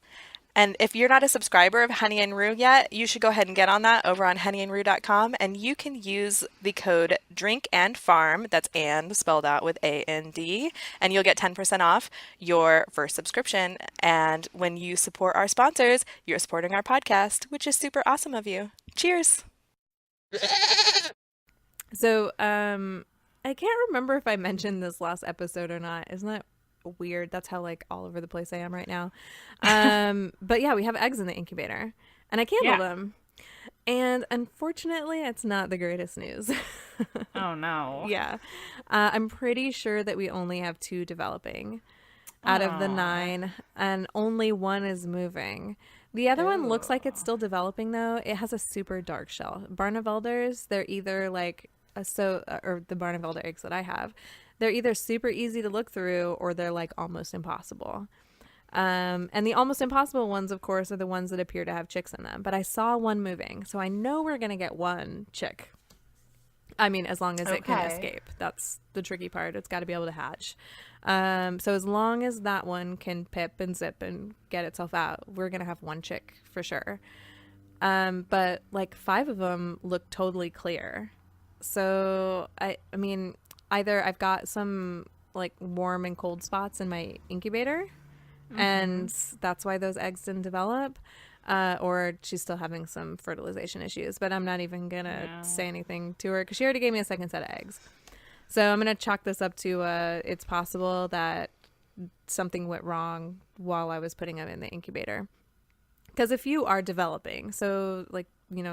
And if you're not a subscriber of Henny and Roo yet, you should go ahead and get on that over on hennyandroo.com, and you can use the code DRINKANDFARM, that's and spelled out with A-N-D, and you'll get 10% off your first subscription. And when you support our sponsors, you're supporting our podcast, which is super awesome of you. Cheers! So, I can't remember if I mentioned this last episode or not. Isn't that weird? That's how like all over the place I am right now. But yeah, we have eggs in the incubator. and I candled Yeah. them. And unfortunately, it's not the greatest news. Oh no. Yeah. I'm pretty sure that we only have 2 developing out of the Aw. 9, and only one is moving. The other one looks like it's Oh. still developing though. It has a super dark shell. Barnevelders, they're either like or the Barnevelder eggs that I have, they're either super easy to look through or they're like almost impossible. And the almost impossible ones, of course, are the ones that appear to have chicks in them. But I saw one moving, so I know we're gonna get one chick. I mean, as long as it can Okay. escape. That's the tricky part. It's got to be able to hatch. So as long as that one can pip and zip and get itself out, we're gonna have one chick for sure. But like 5 of them look totally clear. So I mean, either I've got some like warm and cold spots in my incubator, and that's why those eggs didn't develop. Or she's still having some fertilization issues, but I'm not even gonna No. say anything to her because she already gave me a second set of eggs. So I'm gonna chalk this up to it's possible that something went wrong while I was putting them in the incubator. Because a few are developing, so like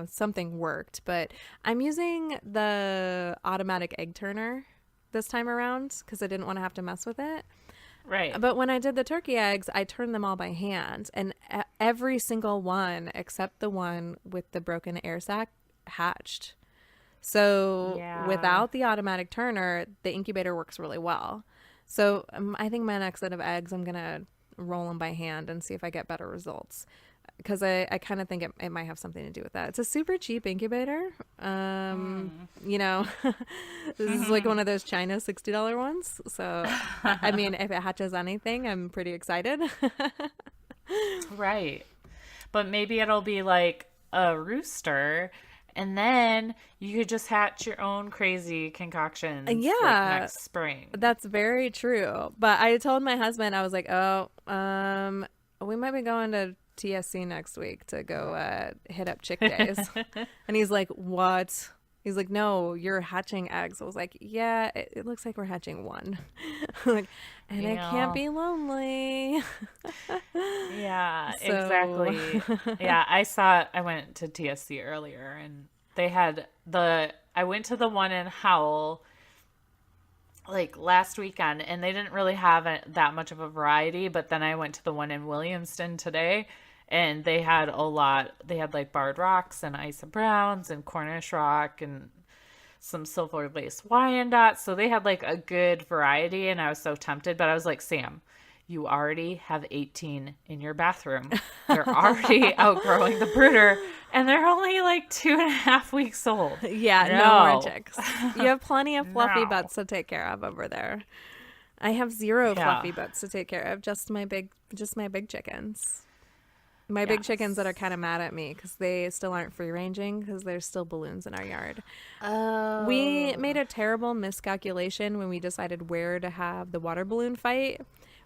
something worked. But I'm using the automatic egg turner this time around because I didn't want to have to mess with it. Right. But when I did the turkey eggs, I turned them all by hand, and every single one except the one with the broken air sac hatched. So Yeah. without the automatic turner, the incubator works really well. So I think my next set of eggs, I'm gonna roll them by hand and see if I get better results. Because I kind of think it might have something to do with that. It's a super cheap incubator. This is like one of those China $60 ones. So, I mean, if it hatches anything, I'm pretty excited. Right. But maybe it'll be like a rooster, and then you could just hatch your own crazy concoctions like Yeah. next spring. That's very true. But I told my husband, I was like, oh, we might be going to TSC next week to go hit up chick days. And he's like, what? He's like, no, you're hatching eggs. I was like, yeah, it looks like we're hatching one. Like, and it Yeah. can't be lonely. Yeah, So- exactly. Yeah, I went to TSC earlier and they had I went to the one in Howell like last weekend and they didn't really have that much of a variety, but then I went to the one in Williamston today and they had a lot. They had like barred rocks and Isa Browns and Cornish rock and some silver lace Wyandotte. So they had like a good variety and I was so tempted, but I was like, Sam, you already have 18 in your bathroom. They're already outgrowing the brooder and they're only like 2.5 weeks old. Yeah, no No. more chicks. You have plenty of fluffy No. butts to take care of over there. I have 0 Yeah. fluffy butts to take care of, just my big chickens. My big chickens that are Yes. kind of mad at me because they still aren't free ranging because there's still balloons in our yard. Oh. We made a terrible miscalculation when we decided where to have the water balloon fight.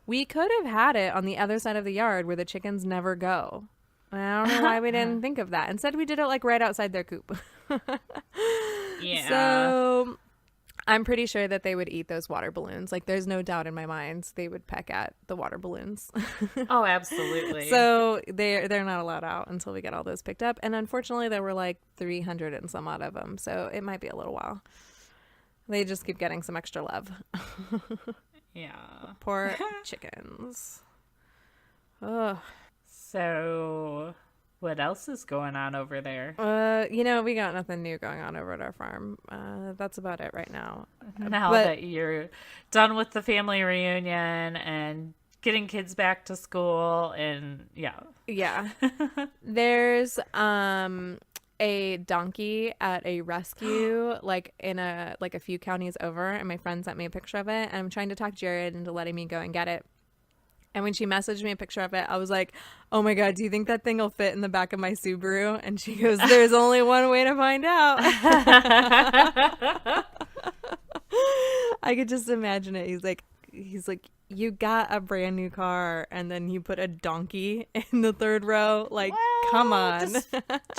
We could have had it on the other side of the yard where the chickens never go. I don't know why we didn't think of that. Instead, we did it like right outside their coop. Yeah. So I'm pretty sure that they would eat those water balloons. Like, there's no doubt in my mind they would peck at the water balloons. Oh, absolutely. So they're not allowed out until we get all those picked up. And unfortunately, there were like 300 and some odd of them. So it might be a little while. They just keep getting some extra love. yeah. Poor chickens. Ugh. So, what else is going on over there? We got nothing new going on over at our farm. That's about it right now. Now but- that you're done with the family reunion and getting kids back to school and yeah. Yeah. There's a donkey at a rescue like in a few counties over, and my friend sent me a picture of it and I'm trying to talk Jared into letting me go and get it. And when she messaged me a picture of it, I was like, oh my God, do you think that thing will fit in the back of my Subaru? And she goes, there's only one way to find out. I could just imagine it. He's like, you got a brand new car and then you put a donkey in the third row. Like, come Well, on.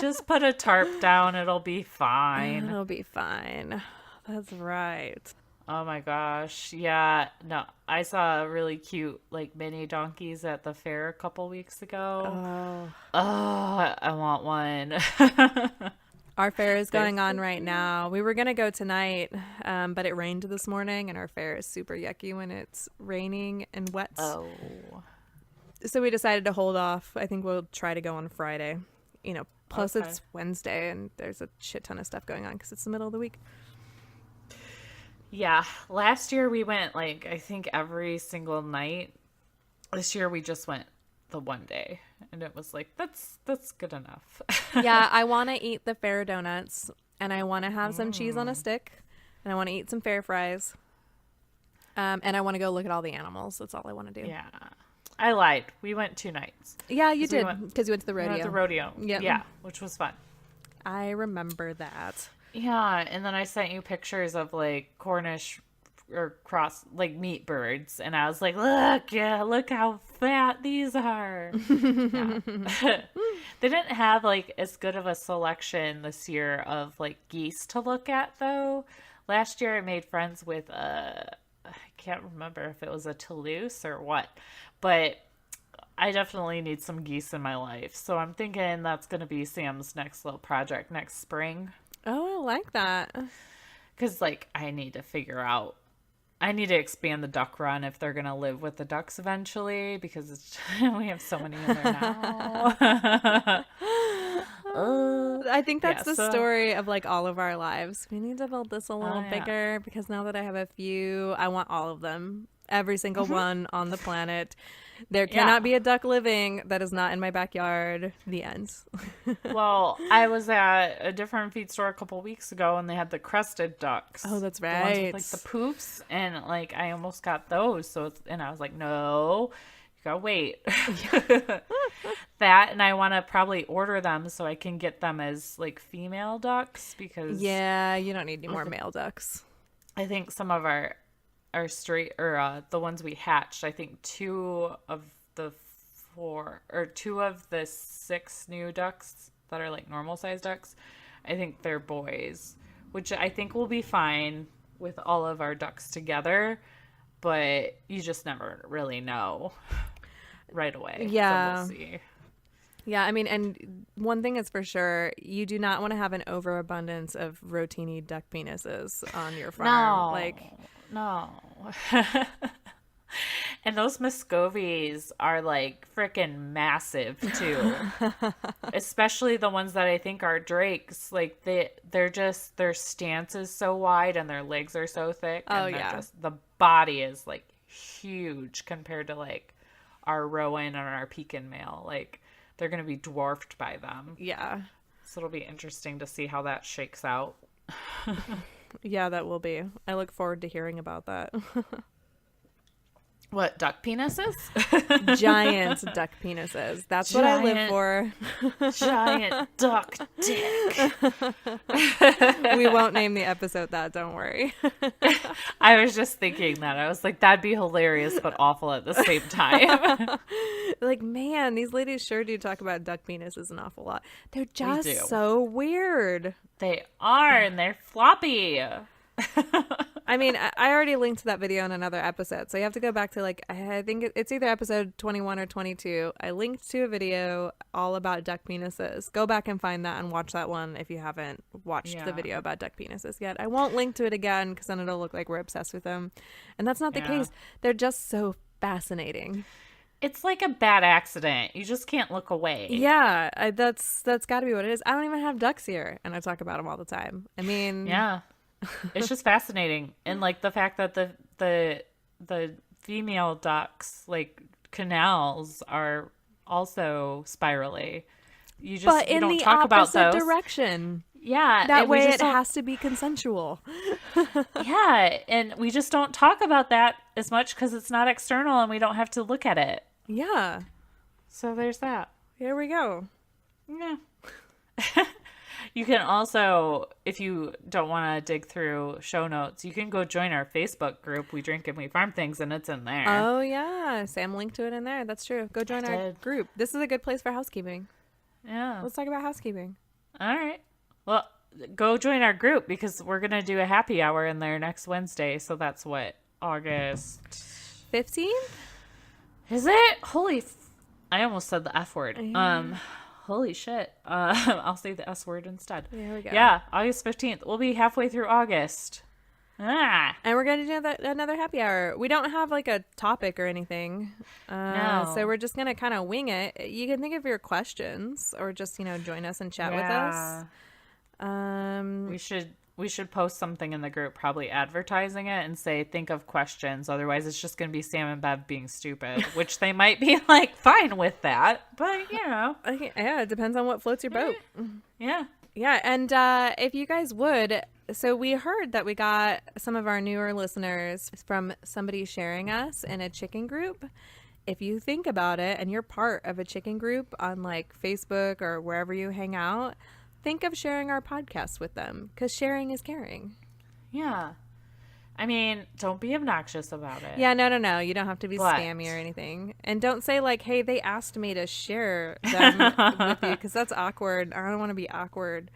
Just put a tarp down, it'll be fine. It'll be fine. That's right. Oh my gosh. Yeah. No, I saw really cute like mini donkeys at the fair a couple weeks ago. Oh, Oh, I want one. our fair is They're going on so right cute. now. We were gonna go tonight, but it rained this morning, and our fair is super yucky when it's raining and wet. Oh. So we decided to hold off. I think we'll try to go on Friday. Plus Okay. it's Wednesday, and there's a shit ton of stuff going on because it's the middle of the week. Yeah. Last year we went like I think every single night. This year we just went the one day, and it was like that's good enough. Yeah, I want to eat the fair donuts, and I want to have some cheese on a stick, and I want to eat some fair fries. And I want to go look at all the animals. That's all I want to do. Yeah. I lied. We went 2 nights. Yeah, you 'Cause we did went- because you went to the We went rodeo. to the rodeo. Yep. Yeah, which was fun. I remember that. Yeah, and then I sent you pictures of like Cornish or cross like meat birds, and I was like, look how fat these are. Yeah. They didn't have like as good of a selection this year of like geese to look at though. Last year I made friends with I can't remember if it was a Toulouse or what, but I definitely need some geese in my life. So I'm thinking that's going to be Sam's next little project next spring. Oh, I like that. Because, like, I need to expand the duck run if they're going to live with the ducks eventually because we have so many in there now. I think that's Yeah, the so- story of like all of our lives. We need to build this a little yeah. bigger because now that I have a few, I want all of them. Every single one on the planet. There Yeah. cannot be a duck living that is not in my backyard. The ends. Well, I was at a different feed store a couple weeks ago and they had the crested ducks. Oh, that's The ones right. with, like, the poofs. And, like, I almost got those. And I was like, no, you gotta wait. That, and I want to probably order them so I can get them as, like, female ducks because Yeah, you don't need any more male ducks. I think some of our straight or the ones we hatched, I think 2 of the 6 new ducks that are like normal sized ducks, I think they're boys, which I think will be fine with all of our ducks together, but you just never really know right away. Yeah. So we'll see. Yeah, I mean, and one thing is for sure, you do not want to have an overabundance of rotini duck penises on your farm. No. And those Muscovies are like freaking massive too. Especially the ones that I think are drakes. Like they're just their stance is so wide and their legs are so thick. Oh, And they're yeah. just the body is like huge compared to like our Rowan and our Pekin male. Like they're gonna be dwarfed by them. Yeah. So it'll be interesting to see how that shakes out. Yeah, that will be. I look forward to hearing about that. What, duck penises? Giant duck penises. That's what I live Giant. for. Giant duck dick. We won't name the episode that, don't worry. I was just thinking that. I was like, that'd be hilarious but awful at the same time. Like, man, these ladies sure do talk about duck penises an awful lot. They're do. just so weird. They are, and they're floppy. I mean, I already linked to that video in another episode, so you have to go back to like I think it's either episode 21 or 22. I linked to a video all about duck penises. Go back and find that and watch that one if you haven't watched the Yeah. video about duck penises yet. I won't link to it again because then it'll look like we're obsessed with them, and that's not the Yeah. case. They're just so fascinating. It's like a bad accident. You just can't look away. Yeah, that's got to be what it is. I don't even have ducks here, and I talk about them all the time. I mean, Yeah. It's just fascinating. And like the fact that the female ducks like canals are also spirally. You just but you in don't the talk about opposite those. direction. Yeah. That and we way, just it don't- has to be consensual. Yeah, and we just don't talk about that as much because it's not external and we don't have to look at it. Yeah, So there's that. here we go. Yeah. You can also, if you don't want to dig through show notes, you can go join our Facebook group, We Drink and We Farm Things, and it's in there. Oh yeah, Sam linked to it in there. That's true. Go join our did. group. This is a good place for housekeeping. Yeah. Let's talk about housekeeping. All right. Well, go join our group because we're going to do a happy hour in there next Wednesday. So that's what, August 15th? is it? I almost said the F word. Holy shit. I'll say the S word instead. There we go. Yeah, August 15th. We'll be halfway through August. Ah. And we're going to do another happy hour. We don't have like a topic or anything. No. So we're just going to kind of wing it. You can think of your questions or just, join us and chat with us. We should post something in the group, probably advertising it, and say, think of questions. Otherwise, it's just going to be Sam and Bev being stupid, which they might be like fine with that. But, yeah, it depends on what floats your boat. Yeah. Yeah. And if you guys would, so we heard that we got some of our newer listeners from somebody sharing us in a chicken group. If you think about it and you're part of a chicken group on like Facebook or wherever you hang out, think of sharing our podcast with them because sharing is caring. Yeah. I mean, don't be obnoxious about it. Yeah, no. You don't have to be But- spammy or anything. And don't say like, hey, they asked me to share them with you because that's awkward. I don't want to be awkward.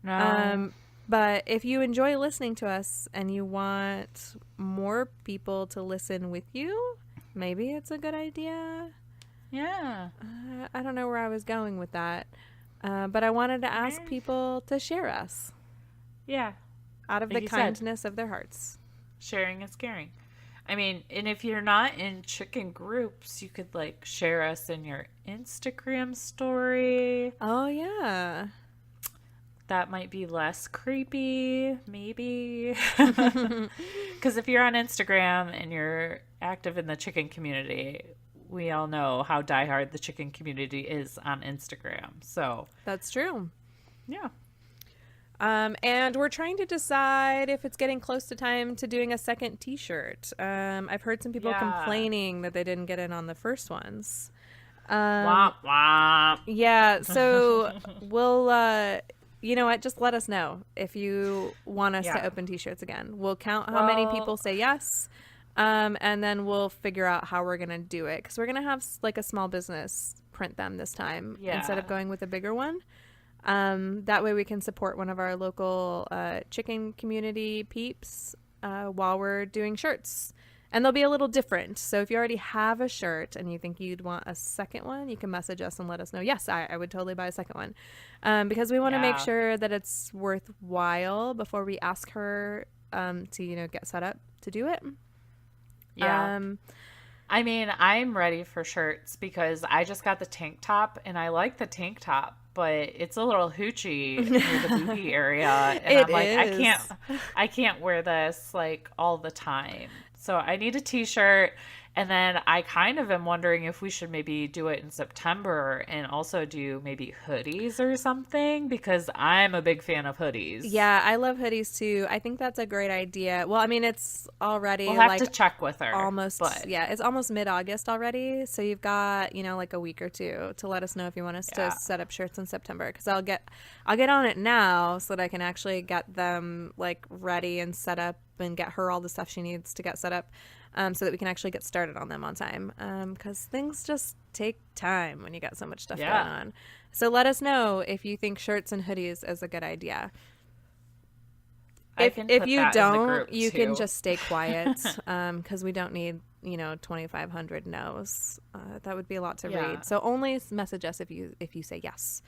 No. But if you enjoy listening to us and you want more people to listen with you, maybe it's a good idea. Yeah. I don't know where I was going with that. But I wanted to ask people to share us Yeah. out of Like the you said. kindness of their hearts. Sharing is caring. I mean, and if you're not in chicken groups, you could like share us in your Instagram story. Oh, yeah. That might be less creepy, maybe. Because if you're on Instagram and you're active in the chicken community, we all know how diehard the chicken community is on Instagram. So, That's true. yeah. And we're trying to decide if it's getting close to time to doing a second t-shirt. I've heard some people Yeah. complaining that they didn't get in on the first ones. Womp womp. Yeah, so we'll, you know what, just let us know if you want us to Yeah. open t-shirts again. We'll count how many Well- people say yes, and then we'll figure out how we're going to do it. Because we're going to have like a small business print them this time instead of Yeah. going with a bigger one. That way we can support one of our local chicken community peeps while we're doing shirts. And they'll be a little different. So if you already have a shirt and you think you'd want a second one, you can message us and let us know. Yes, I would totally buy a second one. Because we want to make Yeah. sure that it's worthwhile before we ask her to, get set up to do it. Yeah. I mean, I'm ready for shirts because I just got the tank top and I like the tank top, but it's a little hoochie near the booty area. And I'm like, is. I can't wear this like all the time. So I need a t-shirt. And then I kind of am wondering if we should maybe do it in September and also do maybe hoodies or something because I'm a big fan of hoodies. Yeah, I love hoodies too. I think that's a great idea. Well, I mean, it's already We'll have like to check with her. almost, but yeah, it's almost mid-August already. So you've got, like a week or two to let us know if you want us Yeah. to set up shirts in September. Because I'll get on it now so that I can actually get them like ready and set up and get her all the stuff she needs to get set up. So that we can actually get started on them on time. Because things just take time when you got so much stuff Yeah. going on. So let us know if you think shirts and hoodies is a good idea. I If can if put you that in the don't, group, you can too. just stay quiet. Because we don't need 2,500 no's. That would be a lot to Yeah. read. So only message us if you say yes.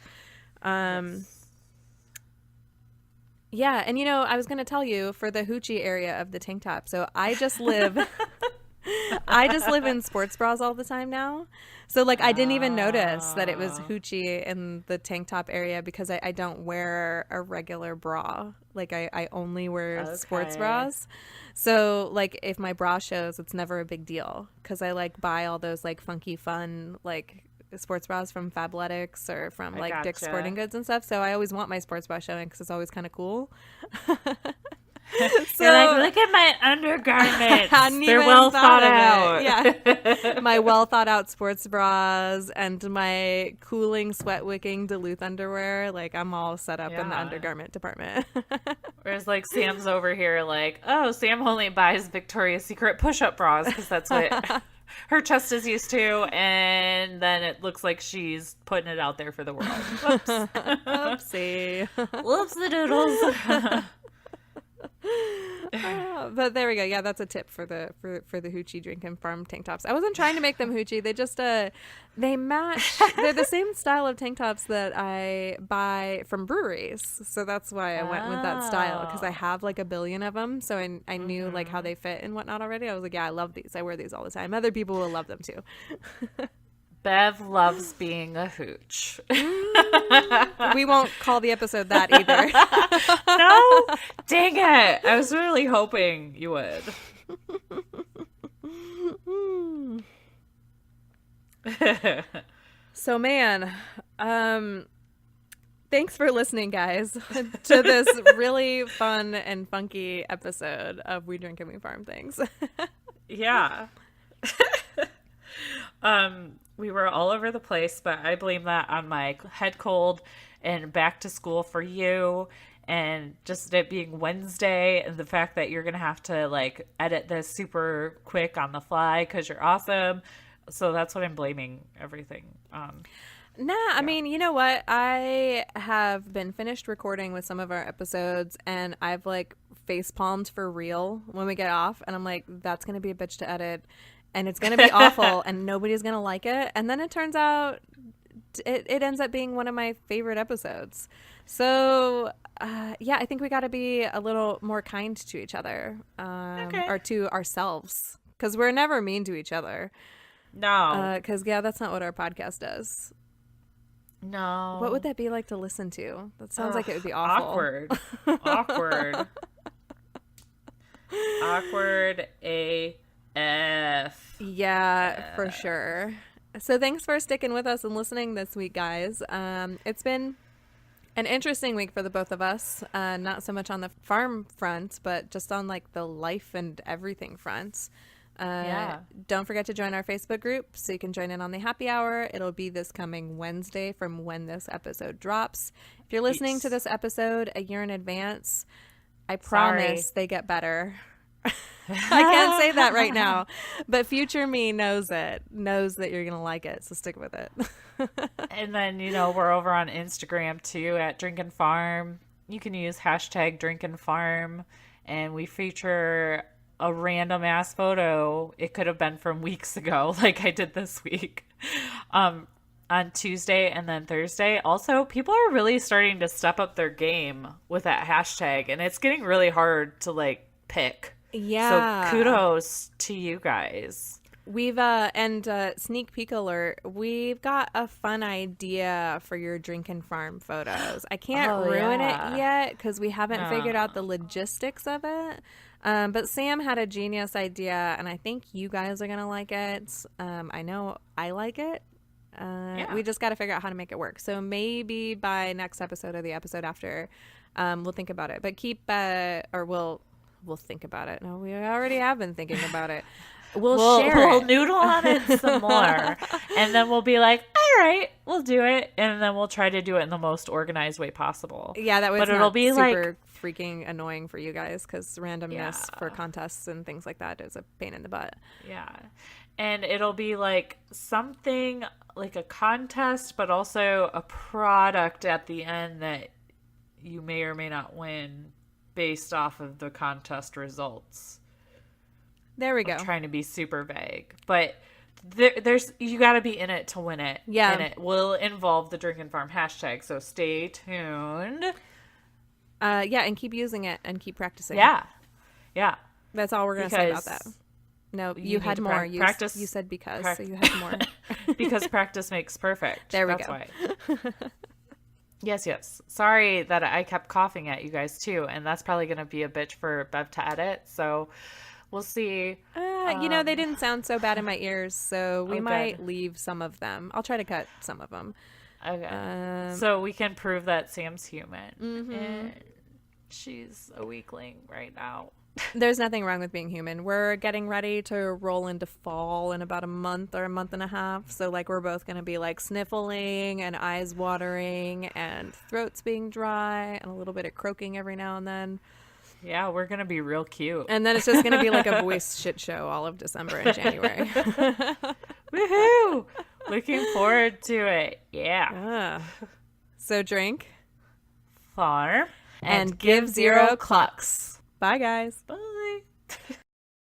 Yeah, and I was going to tell you for the hoochie area of the tank top. So I just live in sports bras all the time now. So like I didn't even notice that it was hoochie in the tank top area because I don't wear a regular bra. Like I only wear sports Okay. bras. So like if my bra shows, it's never a big deal because I like buy all those like funky fun like sports bras from Fabletics or from I like Dick's gotcha. Sporting Goods and stuff. So I always want my sports bra showing because it's always kind of cool. You're like, look at my undergarments. Hadn't They're even well thought thought out. of it. Yeah. My well thought out sports bras and my cooling, sweat wicking Duluth underwear. Like I'm all set up in the Yeah. undergarment department. Whereas like Sam's over here like, oh, Sam only buys Victoria's Secret push-up bras because that's what her chest is used to, and then it looks like she's putting it out there for the world. Whoops. Oopsie. Whoops the doodles. But there we go. Yeah, that's a tip for the Hoochie Drinkin' Farm tank tops. I wasn't trying to make them Hoochie. They just they match. They're the same style of tank tops that I buy from breweries. So that's why I went with that style, because I have like a billion of them. So I knew like how they fit and whatnot already. I was like, yeah, I love these. I wear these all the time. Other people will love them too. Bev loves being a hooch. We won't call the episode that either. No? Dang it. I was really hoping you would. So man, thanks for listening, guys, to this really fun and funky episode of We Drink and We Farm Things. Yeah. We were all over the place, but I blame that on my head cold and back to school for you, and just it being Wednesday, and the fact that you're going to have to like edit this super quick on the fly because you're awesome. So that's what I'm blaming everything on. Nah, I mean, you know what? I have been finished recording with some of our episodes, and I've like face palmed for real when we get off, and I'm like, that's going to be a bitch to edit, and it's going to be awful, and nobody's going to like it. And then it turns out it ends up being one of my favorite episodes. So, yeah, I think we got to be a little more kind to each other, or to ourselves, because we're never mean to each other. No. Because, yeah, that's not what our podcast does. No. What would that be like to listen to? That sounds like it would be awful. Awkward. Awkward. Awkward AF. Yeah, for sure. So thanks for sticking with us and listening this week, guys. It's been an interesting week for the both of us. Not so much on the farm front, but just on like the life and everything fronts. Yeah. Don't forget to join our Facebook group so you can join in on the happy hour. It'll be this coming Wednesday from when this episode drops. If you're listening to this episode a year in advance, I promise they get better. I can't say that right now, but future me knows that you're going to like it. So stick with it. And then, we're over on Instagram too at Drinkin' Farm. You can use hashtag Drinkin' Farm, and we feature a random ass photo. It could have been from weeks ago, like I did this week, on Tuesday and then Thursday. Also, people are really starting to step up their game with that hashtag, and it's getting really hard to like pick. Yeah. So kudos to you guys. We've sneak peek alert, we've got a fun idea for your Drinkin' Farm photos. I can't ruin it yet because we haven't figured out the logistics of it. But Sam had a genius idea, and I think you guys are going to like it. I know I like it. We just got to figure out how to make it work. So maybe by next episode or the episode after, we'll think about it. But we'll think about it. No, we already have been thinking about it. We'll share We'll it. noodle on it some more. And then we'll be like, all right, we'll do it. And then we'll try to do it in the most organized way possible. Yeah, that way But it's it'll not be super freaking annoying for you guys, because randomness Yeah. for contests and things like that is a pain in the butt. Yeah. And it'll be like something like a contest, but also a product at the end that you may or may not win based off of the contest results. There we go. I'm trying to be super vague, but there's you got to be in it to win it. Yeah. And it will involve the Drinkin' Farm hashtag, so stay tuned. Yeah, and keep using it and keep practicing. Yeah. That's all we're going to say about that. Because No, you you need had to more. practice- You said because, prac- so you had more. because practice makes perfect. There we That's go. Why. Yes. Sorry that I kept coughing at you guys too, and that's probably going to be a bitch for Bev to edit. So we'll see. They didn't sound so bad in my ears, so we Oh, might good. leave some of them. I'll try to cut some of them. Okay. So we can prove that Sam's human. And she's a weakling right now. There's nothing wrong with being human. We're getting ready to roll into fall in about a month or a month and a half. So like we're both going to be like sniffling and eyes watering and throats being dry and a little bit of croaking every now and then. Yeah, we're gonna be real cute. And then it's just going to be like a voice shit show all of December and January. Woohoo! Looking forward to it. Yeah. So drink Farm and give zero clucks. Bye, guys. Bye.